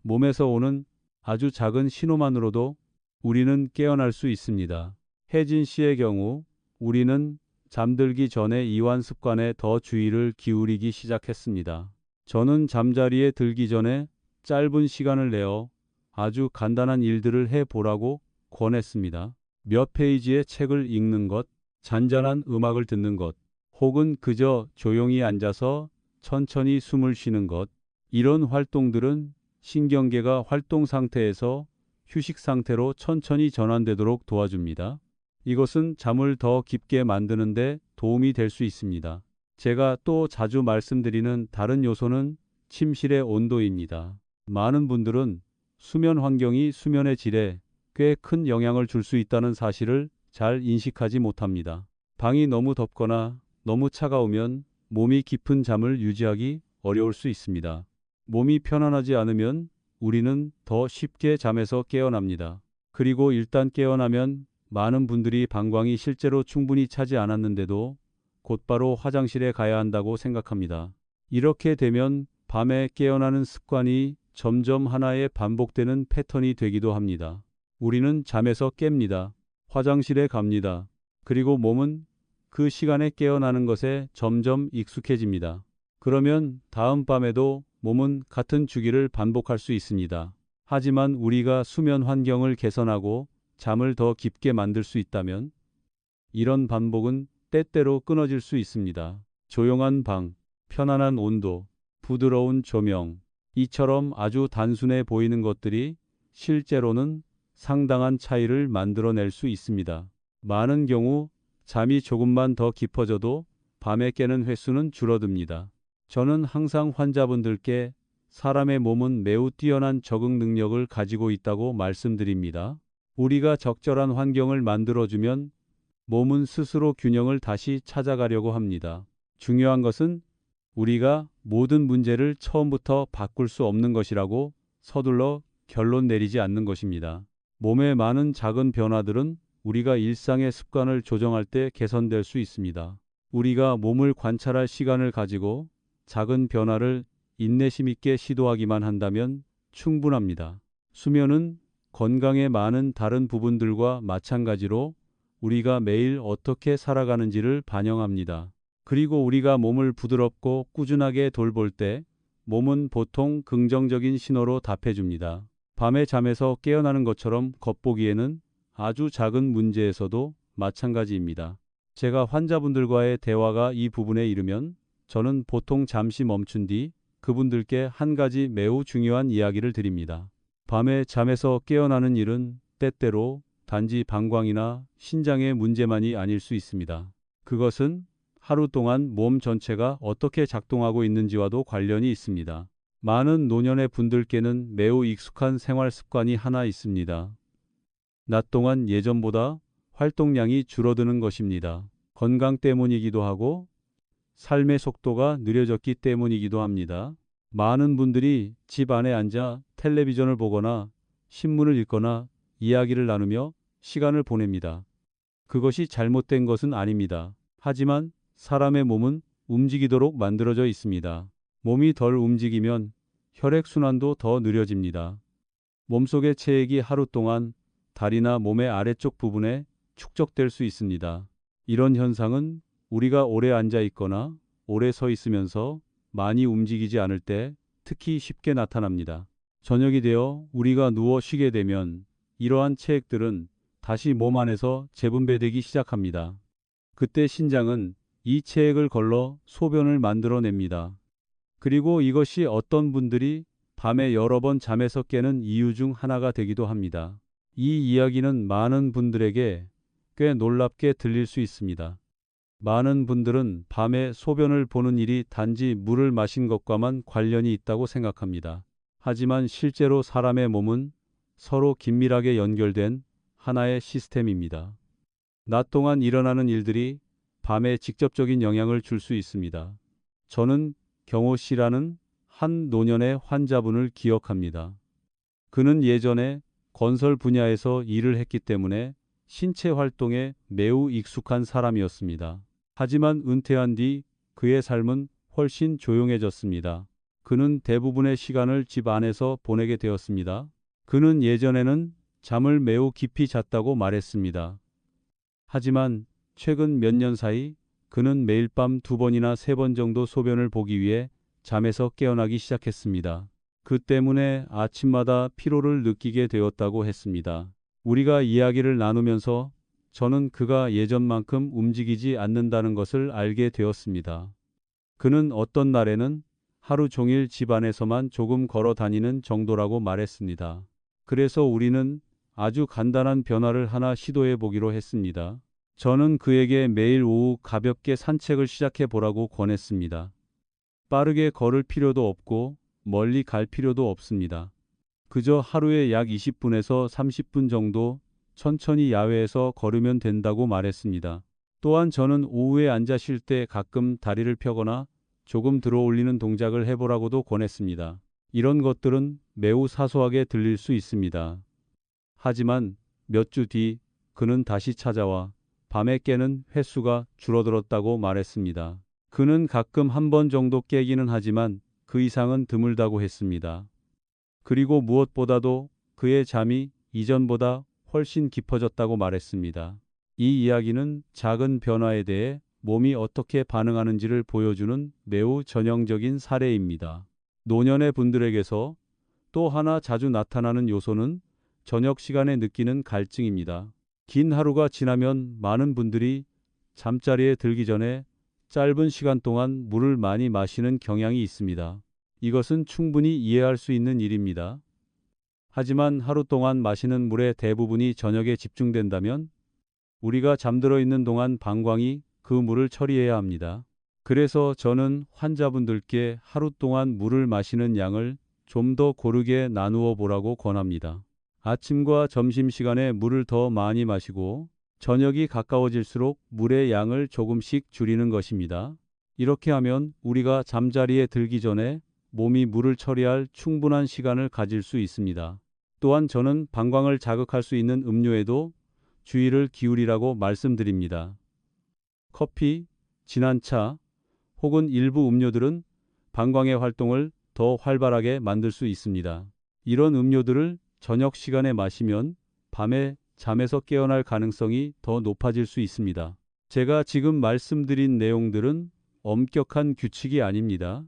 Speaker 5: 몸에서 오는 아주 작은 신호만으로도 우리는 깨어날 수 있습니다. 혜진 씨의 경우 우리는 잠들기 전에 이완 습관에 더 주의를 기울이기 시작했습니다. 저는 잠자리에 들기 전에 짧은 시간을 내어 아주 간단한 일들을 해보라고 권했습니다. 몇 페이지의 책을 읽는 것, 잔잔한 음악을 듣는 것, 혹은 그저 조용히 앉아서 천천히 숨을 쉬는 것. 이런 활동들은 신경계가 활동 상태에서 휴식 상태로 천천히 전환되도록 도와줍니다. 이것은 잠을 더 깊게 만드는 데 도움이 될 수 있습니다. 제가 또 자주 말씀드리는 다른 요소는 침실의 온도입니다. 많은 분들은 수면 환경이 수면의 질에 꽤 큰 영향을 줄 수 있다는 사실을 잘 인식하지 못합니다. 방이 너무 덥거나 너무 차가우면 몸이 깊은 잠을 유지하기 어려울 수 있습니다. 몸이 편안하지 않으면 우리는 더 쉽게 잠에서 깨어납니다. 그리고 일단 깨어나면 많은 분들이 방광이 실제로 충분히 차지 않았는데도 곧바로 화장실에 가야 한다고 생각합니다. 이렇게 되면 밤에 깨어나는 습관이 점점 하나의 반복되는 패턴이 되기도 합니다. 우리는 잠에서 깹니다. 화장실에 갑니다. 그리고 몸은 그 시간에 깨어나는 것에 점점 익숙해집니다. 그러면 다음 밤에도 몸은 같은 주기를 반복할 수 있습니다. 하지만 우리가 수면 환경을 개선하고 잠을 더 깊게 만들 수 있다면 이런 반복은 때때로 끊어질 수 있습니다. 조용한 방, 편안한 온도, 부드러운 조명, 이처럼 아주 단순해 보이는 것들이 실제로는 상당한 차이를 만들어낼 수 있습니다. 많은 경우 잠이 조금만 더 깊어져도 밤에 깨는 횟수는 줄어듭니다. 저는 항상 환자분들께 사람의 몸은 매우 뛰어난 적응 능력을 가지고 있다고 말씀드립니다. 우리가 적절한 환경을 만들어주면 몸은 스스로 균형을 다시 찾아가려고 합니다. 중요한 것은 우리가 모든 문제를 처음부터 바꿀 수 없는 것이라고 서둘러 결론 내리지 않는 것입니다. 몸의 많은 작은 변화들은 우리가 일상의 습관을 조정할 때 개선될 수 있습니다. 우리가 몸을 관찰할 시간을 가지고 작은 변화를 인내심 있게 시도하기만 한다면 충분합니다. 수면은 건강의 많은 다른 부분들과 마찬가지로 우리가 매일 어떻게 살아가는지를 반영합니다. 그리고 우리가 몸을 부드럽고 꾸준하게 돌볼 때 몸은 보통 긍정적인 신호로 답해줍니다. 밤에 잠에서 깨어나는 것처럼 겉보기에는 아주 작은 문제에서도 마찬가지입니다. 제가 환자분들과의 대화가 이 부분에 이르면 저는 보통 잠시 멈춘 뒤 그분들께 한 가지 매우 중요한 이야기를 드립니다. 밤에 잠에서 깨어나는 일은 때때로 단지 방광이나 신장의 문제만이 아닐 수 있습니다. 그것은 하루 동안 몸 전체가 어떻게 작동하고 있는지와도 관련이 있습니다. 많은 노년의 분들께는 매우 익숙한 생활 습관이 하나 있습니다. 낮 동안 예전보다 활동량이 줄어드는 것입니다. 건강 때문이기도 하고 삶의 속도가 느려졌기 때문이기도 합니다. 많은 분들이 집 안에 앉아 텔레비전을 보거나 신문을 읽거나 이야기를 나누며 시간을 보냅니다. 그것이 잘못된 것은 아닙니다. 하지만 사람의 몸은 움직이도록 만들어져 있습니다. 몸이 덜 움직이면 혈액순환도 더 느려집니다. 몸속의 체액이 하루 동안 다리나 몸의 아래쪽 부분에 축적될 수 있습니다. 이런 현상은 우리가 오래 앉아 있거나 오래 서 있으면서 많이 움직이지 않을 때 특히 쉽게 나타납니다. 저녁이 되어 우리가 누워 쉬게 되면 이러한 체액들은 다시 몸 안에서 재분배되기 시작합니다. 그때 신장은 이 체액을 걸러 소변을 만들어냅니다. 그리고 이것이 어떤 분들이 밤에 여러 번 잠에서 깨는 이유 중 하나가 되기도 합니다. 이 이야기는 많은 분들에게 꽤 놀랍게 들릴 수 있습니다. 많은 분들은 밤에 소변을 보는 일이 단지 물을 마신 것과만 관련이 있다고 생각합니다. 하지만 실제로 사람의 몸은 서로 긴밀하게 연결된 하나의 시스템입니다. 낮 동안 일어나는 일들이 밤에 직접적인 영향을 줄 수 있습니다. 저는 경호 씨라는 한 노년의 환자분을 기억합니다. 그는 예전에 건설 분야에서 일을 했기 때문에 신체 활동에 매우 익숙한 사람이었습니다. 하지만 은퇴한 뒤 그의 삶은 훨씬 조용해졌습니다. 그는 대부분의 시간을 집 안에서 보내게 되었습니다. 그는 예전에는 잠을 매우 깊이 잤다고 말했습니다. 하지만 최근 몇 년 사이 그는 매일 밤 2번이나 3번 정도 소변을 보기 위해 잠에서 깨어나기 시작했습니다. 그 때문에 아침마다 피로를 느끼게 되었다고 했습니다. 우리가 이야기를 나누면서 저는 그가 예전만큼 움직이지 않는다는 것을 알게 되었습니다. 그는 어떤 날에는 하루 종일 집 안에서만 조금 걸어 다니는 정도라고 말했습니다. 그래서 우리는 아주 간단한 변화를 하나 시도해 보기로 했습니다. 저는 그에게 매일 오후 가볍게 산책을 시작해 보라고 권했습니다. 빠르게 걸을 필요도 없고 멀리 갈 필요도 없습니다. 그저 하루에 약 20분에서 30분 정도 천천히 야외에서 걸으면 된다고 말했습니다. 또한 저는 오후에 앉아 쉴 때 가끔 다리를 펴거나 조금 들어 올리는 동작을 해보라고도 권했습니다. 이런 것들은 매우 사소하게 들릴 수 있습니다. 하지만 몇 주 뒤 그는 다시 찾아와 밤에 깨는 횟수가 줄어들었다고 말했습니다. 그는 가끔 한 번 정도 깨기는 하지만 그 그 이상은 드물다고 했습니다. 그리고 무엇보다도 그의 잠이 이전보다 훨씬 깊어졌다고 말했습니다. 이 이야기는 작은 변화에 대해 몸이 어떻게 반응하는지를 보여주는 매우 전형적인 사례입니다. 노년의 분들에게서 또 하나 자주 나타나는 요소는 저녁 시간에 느끼는 갈증입니다. 긴 하루가 지나면 많은 분들이 잠자리에 들기 전에 짧은 시간 동안 물을 많이 마시는 경향이 있습니다. 이것은 충분히 이해할 수 있는 일입니다. 하지만 하루 동안 마시는 물의 대부분이 저녁에 집중된다면 우리가 잠들어 있는 동안 방광이 그 물을 처리해야 합니다. 그래서 저는 환자분들께 하루 동안 물을 마시는 양을 좀 더 고르게 나누어 보라고 권합니다. 아침과 점심시간에 물을 더 많이 마시고 저녁이 가까워질수록 물의 양을 조금씩 줄이는 것입니다. 이렇게 하면 우리가 잠자리에 들기 전에 몸이 물을 처리할 충분한 시간을 가질 수 있습니다. 또한 저는 방광을 자극할 수 있는 음료에도 주의를 기울이라고 말씀드립니다. 커피, 진한 차 혹은 일부 음료들은 방광의 활동을 더 활발하게 만들 수 있습니다. 이런 음료들을 저녁 시간에 마시면 밤에 잠에서 깨어날 가능성이 더 높아질 수 있습니다. 제가 지금 말씀드린 내용들은 엄격한 규칙이 아닙니다.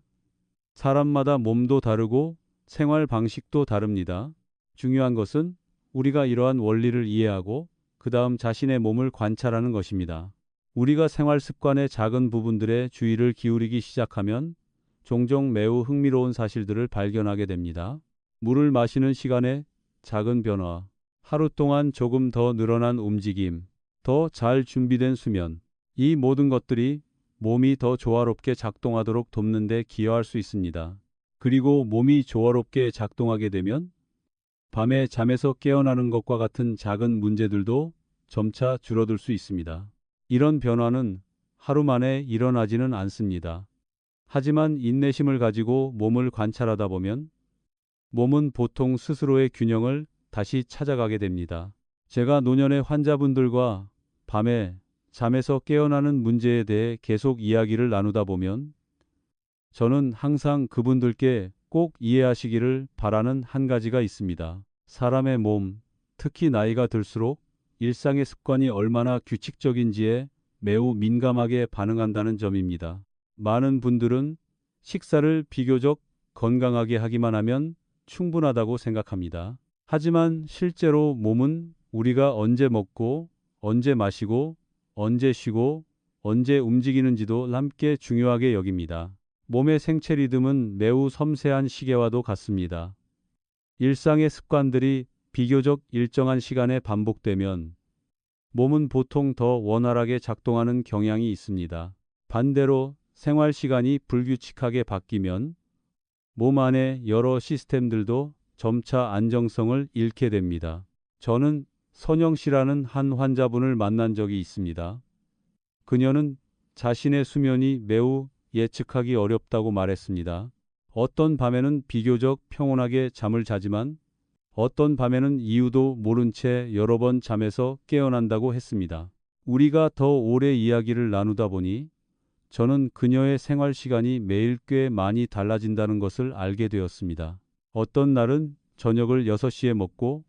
Speaker 5: 사람마다 몸도 다르고 생활 방식도 다릅니다. 중요한 것은 우리가 이러한 원리를 이해하고 그 다음 자신의 몸을 관찰하는 것입니다. 우리가 생활 습관의 작은 부분들에 주의를 기울이기 시작하면 종종 매우 흥미로운 사실들을 발견하게 됩니다. 물을 마시는 시간의 작은 변화, 하루 동안 조금 더 늘어난 움직임, 더 잘 준비된 수면, 이 모든 것들이 몸이 더 조화롭게 작동하도록 돕는 데 기여할 수 있습니다. 그리고 몸이 조화롭게 작동하게 되면 밤에 잠에서 깨어나는 것과 같은 작은 문제들도 점차 줄어들 수 있습니다. 이런 변화는 하루 만에 일어나지는 않습니다. 하지만 인내심을 가지고 몸을 관찰하다 보면 몸은 보통 스스로의 균형을 다시 찾아가게 됩니다. 제가 노년의 환자분들과 밤에 잠에서 깨어나는 문제에 대해 계속 이야기를 나누다 보면 저는 항상 그분들께 꼭 이해하시기를 바라는 한 가지가 있습니다. 사람의 몸, 특히 나이가 들수록 일상의 습관이 얼마나 규칙적인지에 매우 민감하게 반응한다는 점입니다. 많은 분들은 식사를 비교적 건강하게 하기만 하면 충분하다고 생각합니다. 하지만 실제로 몸은 우리가 언제 먹고, 언제 마시고, 언제 쉬고, 언제 움직이는지도 함께 중요하게 여깁니다. 몸의 생체 리듬은 매우 섬세한 시계와도 같습니다. 일상의 습관들이 비교적 일정한 시간에 반복되면 몸은 보통 더 원활하게 작동하는 경향이 있습니다. 반대로 생활 시간이 불규칙하게 바뀌면 몸 안의 여러 시스템들도 점차 안정성을 잃게 됩니다. 저는 선영 씨라는 한 환자분을 만난 적이 있습니다. 그녀는 자신의 수면이 매우 예측하기 어렵다고 말했습니다. 어떤 밤에는 비교적 평온하게 잠을 자지만 어떤 밤에는 이유도 모른 채 여러 번 잠에서 깨어난다고 했습니다. 우리가 더 오래 이야기를 나누다 보니 저는 그녀의 생활 시간이 매일 꽤 많이 달라진다는 것을 알게 되었습니다. 어떤 날은 저녁을 6시에 먹고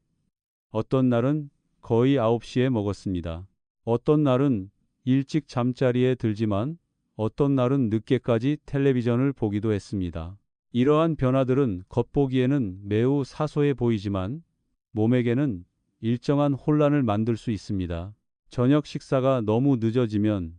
Speaker 5: 어떤 날은 거의 9시에 먹었습니다. 어떤 날은 일찍 잠자리에 들지만 어떤 날은 늦게까지 텔레비전을 보기도 했습니다. 이러한 변화들은 겉보기에는 매우 사소해 보이지만 몸에게는 일정한 혼란을 만들 수 있습니다. 저녁 식사가 너무 늦어지면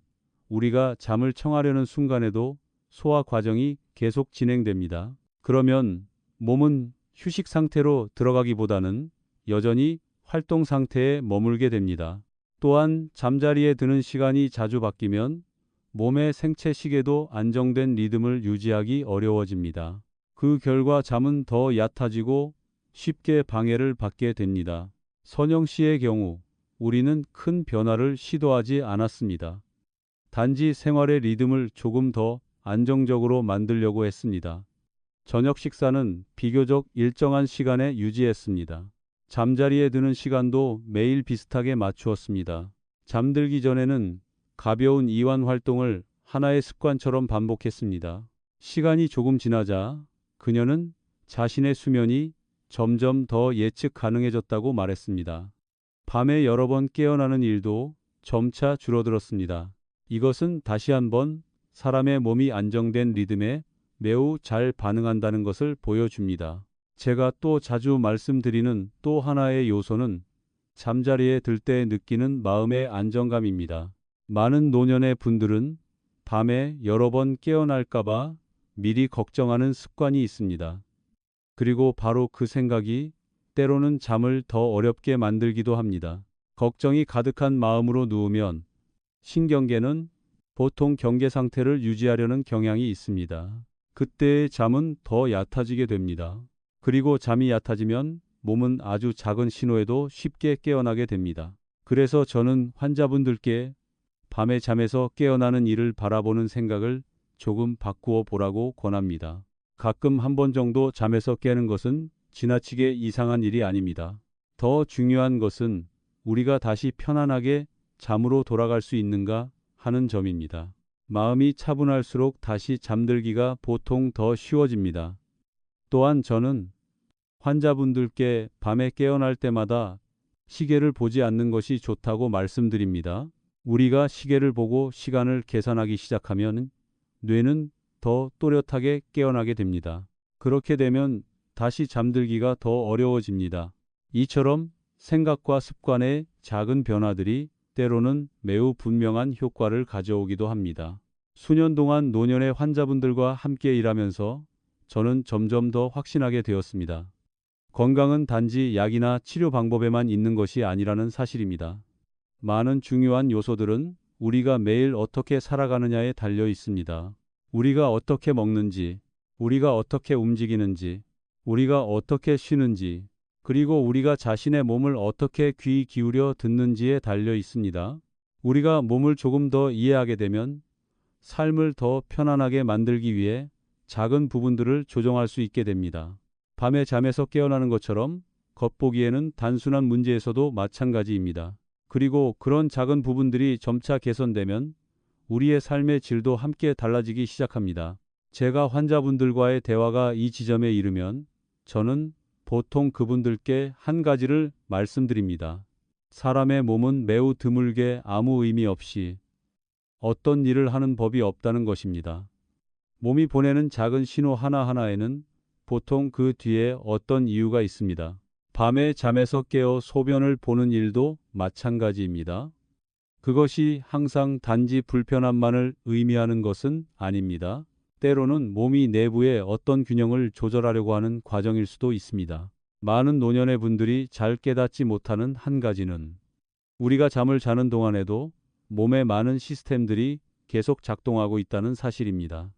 Speaker 5: 우리가 잠을 청하려는 순간에도 소화 과정이 계속 진행됩니다. 그러면 몸은 휴식 상태로 들어가기보다는 여전히 활동 상태에 머물게 됩니다. 또한 잠자리에 드는 시간이 자주 바뀌면 몸의 생체 시계도 안정된 리듬을 유지하기 어려워집니다. 그 결과 잠은 더 얕아지고 쉽게 방해를 받게 됩니다. 선영 씨의 경우 우리는 큰 변화를 시도하지 않았습니다. 단지 생활의 리듬을 조금 더 안정적으로 만들려고 했습니다. 저녁 식사는 비교적 일정한 시간에 유지했습니다. 잠자리에 드는 시간도 매일 비슷하게 맞추었습니다. 잠들기 전에는 가벼운 이완 활동을 하나의 습관처럼 반복했습니다. 시간이 조금 지나자 그녀는 자신의 수면이 점점 더 예측 가능해졌다고 말했습니다. 밤에 여러 번 깨어나는 일도 점차 줄어들었습니다. 이것은 다시 한번 사람의 몸이 안정된 리듬에 매우 잘 반응한다는 것을 보여줍니다. 제가 또 자주 말씀드리는 또 하나의 요소는 잠자리에 들 때 느끼는 마음의 안정감입니다. 많은 노년의 분들은 밤에 여러 번 깨어날까봐 미리 걱정하는 습관이 있습니다. 그리고 바로 그 생각이 때로는 잠을 더 어렵게 만들기도 합니다. 걱정이 가득한 마음으로 누우면 신경계는 보통 경계 상태를 유지하려는 경향이 있습니다. 그때의 잠은 더 얕아지게 됩니다. 그리고 잠이 얕아지면 몸은 아주 작은 신호에도 쉽게 깨어나게 됩니다. 그래서 저는 환자분들께 밤에 잠에서 깨어나는 이를 바라보는 생각을 조금 바꾸어 보라고 권합니다. 가끔 한 번 정도 잠에서 깨는 것은 지나치게 이상한 일이 아닙니다. 더 중요한 것은 우리가 다시 편안하게 잠으로 돌아갈 수 있는가 하는 점입니다. 마음이 차분할수록 다시 잠들기가 보통 더 쉬워집니다. 또한 저는 환자분들께 밤에 깨어날 때마다 시계를 보지 않는 것이 좋다고 말씀드립니다. 우리가 시계를 보고 시간을 계산하기 시작하면 뇌는 더 또렷하게 깨어나게 됩니다. 그렇게 되면 다시 잠들기가 더 어려워집니다. 이처럼 생각과 습관의 작은 변화들이 때로는 매우 분명한 효과를 가져오기도 합니다. 수년 동안 노년의 환자분들과 함께 일하면서 저는 점점 더 확신하게 되었습니다. 건강은 단지 약이나 치료 방법에만 있는 것이 아니라는 사실입니다. 많은 중요한 요소들은 우리가 매일 어떻게 살아가느냐에 달려 있습니다. 우리가 어떻게 먹는지, 우리가 어떻게 움직이는지, 우리가 어떻게 쉬는지, 그리고 우리가 자신의 몸을 어떻게 귀 기울여 듣는지에 달려 있습니다. 우리가 몸을 조금 더 이해하게 되면 삶을 더 편안하게 만들기 위해 작은 부분들을 조정할 수 있게 됩니다. 밤에 잠에서 깨어나는 것처럼 겉보기에는 단순한 문제에서도 마찬가지입니다. 그리고 그런 작은 부분들이 점차 개선되면 우리의 삶의 질도 함께 달라지기 시작합니다. 제가 환자분들과의 대화가 이 지점에 이르면 저는 보통 그분들께 한 가지를 말씀드립니다. 사람의 몸은 매우 드물게 아무 의미 없이 어떤 일을 하는 법이 없다는 것입니다. 몸이 보내는 작은 신호 하나하나에는 보통 그 뒤에 어떤 이유가 있습니다. 밤에 잠에서 깨어 소변을 보는 일도 마찬가지입니다. 그것이 항상 단지 불편함만을 의미하는 것은 아닙니다. 때로는 몸이 내부의 어떤 균형을 조절하려고 하는 과정일 수도 있습니다. 많은 노년의 분들이 잘 깨닫지 못하는 한 가지는 우리가 잠을 자는 동안에도 몸의 많은 시스템들이 계속 작동하고 있다는 사실입니다.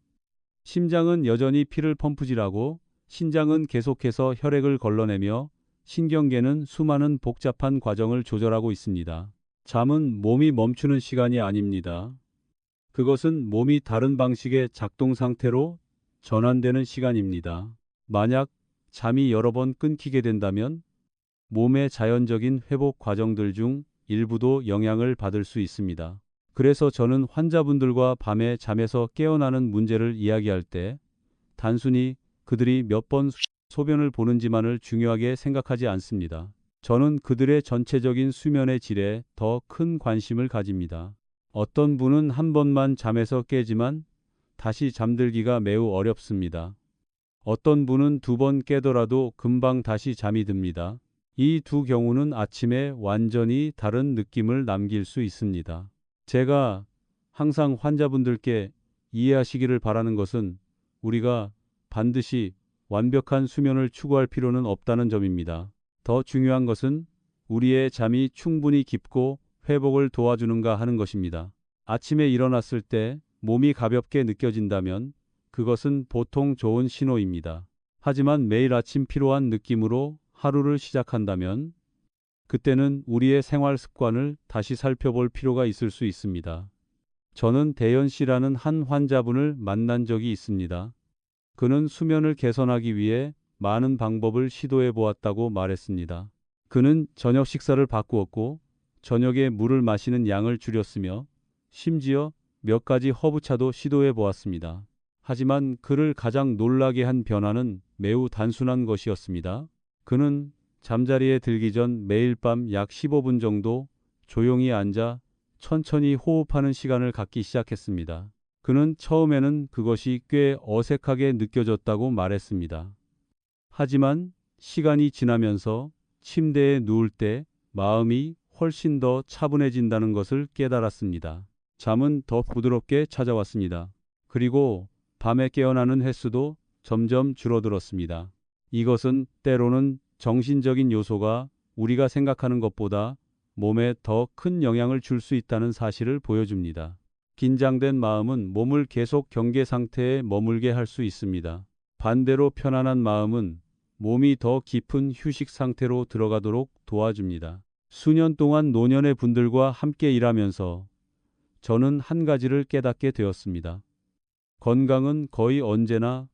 Speaker 5: 심장은 여전히 피를 펌프질하고 신장은 계속해서 혈액을 걸러내며 신경계는 수많은 복잡한 과정을 조절하고 있습니다. 잠은 몸이 멈추는 시간이 아닙니다. 그것은 몸이 다른 방식의 작동 상태로 전환되는 시간입니다. 만약 잠이 여러 번 끊기게 된다면 몸의 자연적인 회복 과정들 중 일부도 영향을 받을 수 있습니다. 그래서 저는 환자분들과 밤에 잠에서 깨어나는 문제를 이야기할 때 단순히 그들이 몇 번 소변을 보는지만을 중요하게 생각하지 않습니다. 저는 그들의 전체적인 수면의 질에 더 큰 관심을 가집니다. 어떤 분은 한 번만 잠에서 깨지만 다시 잠들기가 매우 어렵습니다. 어떤 분은 두 번 깨더라도 금방 다시 잠이 듭니다. 이 두 경우는 아침에 완전히 다른 느낌을 남길 수 있습니다. 제가 항상 환자분들께 이해하시기를 바라는 것은 우리가 반드시 완벽한 수면을 추구할 필요는 없다는 점입니다. 더 중요한 것은 우리의 잠이 충분히 깊고 회복을 도와주는가 하는 것입니다. 아침에 일어났을 때 몸이 가볍게 느껴진다면 그것은 보통 좋은 신호입니다. 하지만 매일 아침 피로한 느낌으로 하루를 시작한다면 그때는 우리의 생활 습관을 다시 살펴볼 필요가 있을 수 있습니다. 저는 대연 씨라는 한 환자분을 만난 적이 있습니다. 그는 수면을 개선하기 위해 많은 방법을 시도해 보았다고 말했습니다. 그는 저녁 식사를 바꾸었고 저녁에 물을 마시는 양을 줄였으며 심지어 몇 가지 허브차도 시도해 보았습니다. 하지만 그를 가장 놀라게 한 변화는 매우 단순한 것이었습니다. 그는 잠자리에 들기 전 매일 밤 약 15분 정도 조용히 앉아 천천히 호흡하는 시간을 갖기 시작했습니다. 그는 처음에는 그것이 꽤 어색하게 느껴졌다고 말했습니다. 하지만 시간이 지나면서 침대에 누울 때 마음이 훨씬 더 차분해진다는 것을 깨달았습니다. 잠은 더 부드럽게 찾아왔습니다. 그리고 밤에 깨어나는 횟수도 점점 줄어들었습니다. 이것은 때로는 정신적인 요소가 우리가 생각하는 것보다 몸에 더 큰 영향을 줄 수 있다는 사실을 보여줍니다. 긴장된 마음은 몸을 계속 경계 상태에 머물게 할 수 있습니다. 반대로 편안한 마음은 몸이 더 깊은 휴식 상태로 들어가도록 도와줍니다. 수년 동안 노년의 분들과 함께 일하면서 저는 한 가지를 깨닫게 되었습니다. 건강은 거의 언제나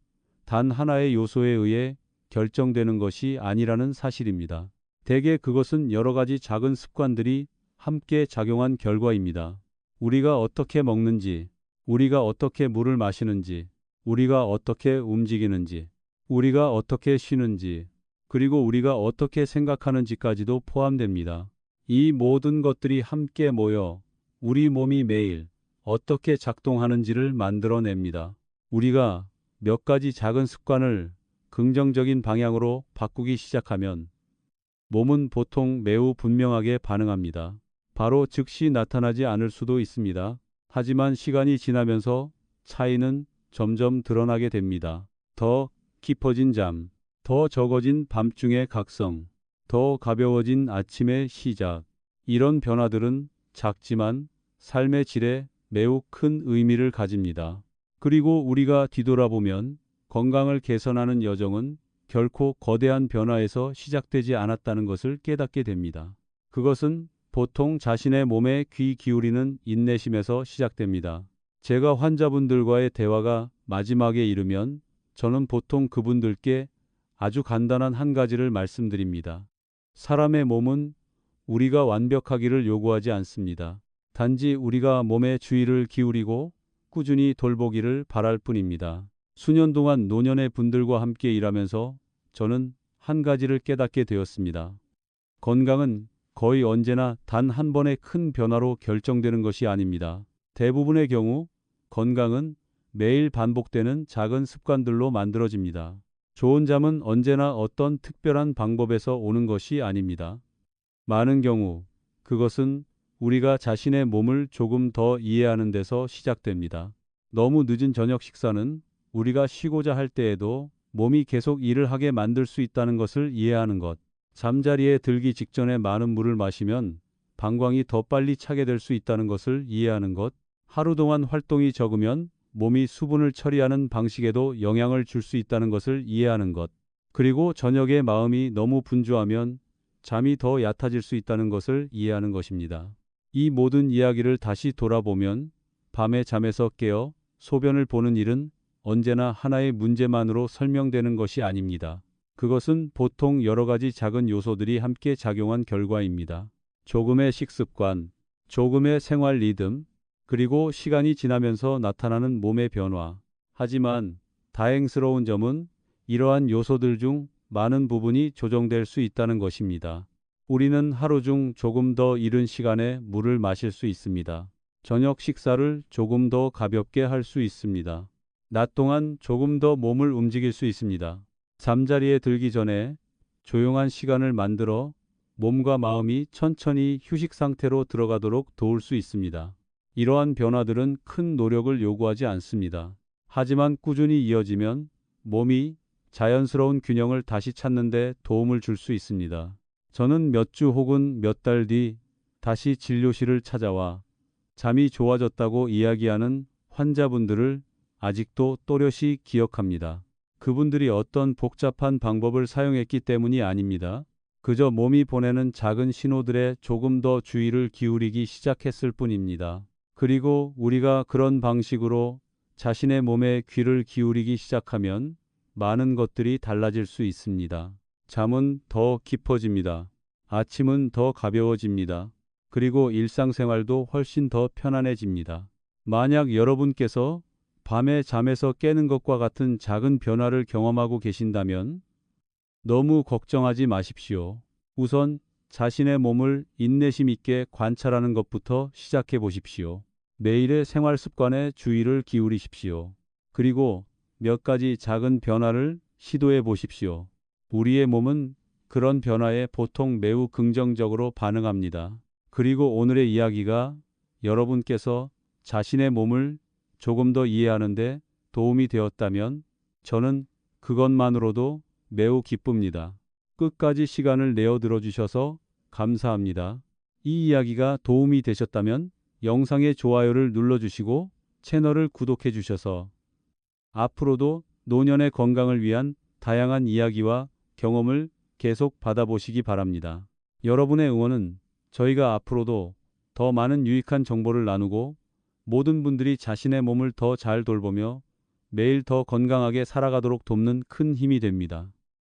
Speaker 5: 단 하나의 요소에 의해 결정되는 것이 아니라는 사실입니다. 대개 그것은 여러 가지 작은 습관들이 함께 작용한 결과입니다. 우리가 어떻게 먹는지, 우리가 어떻게 물을 마시는지, 우리가 어떻게 움직이는지, 우리가 어떻게 쉬는지, 그리고 우리가 어떻게 생각하는지까지도 포함됩니다. 이 모든 것들이 함께 모여 우리 몸이 매일 어떻게 작동하는지를 만들어냅니다. 우리가 몇 가지 작은 습관을 긍정적인 방향으로 바꾸기 시작하면 몸은 보통 매우 분명하게 반응합니다. 바로 즉시 나타나지 않을 수도 있습니다. 하지만 시간이 지나면서 차이는 점점 드러나게 됩니다. 더 깊어진 잠, 더 적어진 밤중의 각성, 더 가벼워진 아침의 시작. 이런 변화들은 작지만 삶의 질에 매우 큰 의미를 가집니다. 그리고 우리가 뒤돌아보면 건강을 개선하는 여정은 결코 거대한 변화에서 시작되지 않았다는 것을 깨닫게 됩니다. 그것은 보통 자신의 몸에 귀 기울이는 인내심에서 시작됩니다. 제가 환자분들과의 대화가 마지막에 이르면 저는 보통 그분들께 아주 간단한 한 가지를 말씀드립니다. 사람의 몸은 우리가 완벽하기를 요구하지 않습니다. 단지 우리가 몸에 주의를 기울이고 꾸준히 돌보기를 바랄 뿐입니다. 수년 동안 노년의 분들과 함께 일하면서 저는 한 가지를 깨닫게 되었습니다. 건강은 거의 언제나 단 한 번의 큰 변화로 결정되는 것이 아닙니다. 대부분의 경우 건강은 매일 반복되는 작은 습관들로 만들어집니다. 좋은 잠은 언제나 어떤 특별한 방법에서 오는 것이 아닙니다. 많은 경우 그것은 우리가 자신의 몸을 조금 더 이해하는 데서 시작됩니다. 너무 늦은 저녁 식사는 우리가 쉬고자 할 때에도 몸이 계속 일을 하게 만들 수 있다는 것을 이해하는 것. 잠자리에 들기 직전에 많은 물을 마시면 방광이 더 빨리 차게 될 수 있다는 것을 이해하는 것. 하루 동안 활동이 적으면 몸이 수분을 처리하는 방식에도 영향을 줄 수 있다는 것을 이해하는 것. 그리고 저녁에 마음이 너무 분주하면 잠이 더 얕아질 수 있다는 것을 이해하는 것입니다. 이 모든 이야기를 다시 돌아보면 밤에 잠에서 깨어 소변을 보는 일은 언제나 하나의 문제만으로 설명되는 것이 아닙니다. 그것은 보통 여러 가지 작은 요소들이 함께 작용한 결과입니다. 조금의 식습관, 조금의 생활 리듬, 그리고 시간이 지나면서 나타나는 몸의 변화. 하지만 다행스러운 점은 이러한 요소들 중 많은 부분이 조정될 수 있다는 것입니다. 우리는 하루 중 조금 더 이른 시간에 물을 마실 수 있습니다. 저녁 식사를 조금 더 가볍게 할 수 있습니다. 낮 동안 조금 더 몸을 움직일 수 있습니다. 잠자리에 들기 전에 조용한 시간을 만들어 몸과 마음이 천천히 휴식 상태로 들어가도록 도울 수 있습니다. 이러한 변화들은 큰 노력을 요구하지 않습니다. 하지만 꾸준히 이어지면 몸이 자연스러운 균형을 다시 찾는 데 도움을 줄 수 있습니다. 저는 몇 주 혹은 몇 달 뒤 다시 진료실을 찾아와 잠이 좋아졌다고 이야기하는 환자분들을 아직도 또렷이 기억합니다. 그분들이 어떤 복잡한 방법을 사용했기 때문이 아닙니다. 그저 몸이 보내는 작은 신호들에 조금 더 주의를 기울이기 시작했을 뿐입니다. 그리고 우리가 그런 방식으로 자신의 몸에 귀를 기울이기 시작하면 많은 것들이 달라질 수 있습니다. 잠은 더 깊어집니다. 아침은 더 가벼워집니다. 그리고 일상생활도 훨씬 더 편안해집니다. 만약 여러분께서 밤에 잠에서 깨는 것과 같은 작은 변화를 경험하고 계신다면 너무 걱정하지 마십시오. 우선 자신의 몸을 인내심 있게 관찰하는 것부터 시작해 보십시오. 매일의 생활 습관에 주의를 기울이십시오. 그리고 몇 가지 작은 변화를 시도해 보십시오. 우리의 몸은 그런 변화에 보통 매우 긍정적으로 반응합니다. 그리고 오늘의 이야기가 여러분께서 자신의 몸을 조금 더 이해하는데 도움이 되었다면 저는 그것만으로도 매우 기쁩니다. 끝까지 시간을 내어 들어주셔서 감사합니다. 이 이야기가 도움이 되셨다면 영상의 좋아요를 눌러주시고 채널을 구독해 주셔서 앞으로도 노년의 건강을 위한 다양한 이야기와 경험을 계속 받아보시기 바랍니다. 여러분의 응원은 저희가 앞으로도 더 많은 유익한 정보를 나누고 모든 분들이 자신의 몸을 더 잘 돌보며 매일 더 건강하게 살아가도록 돕는 큰 힘이 됩니다.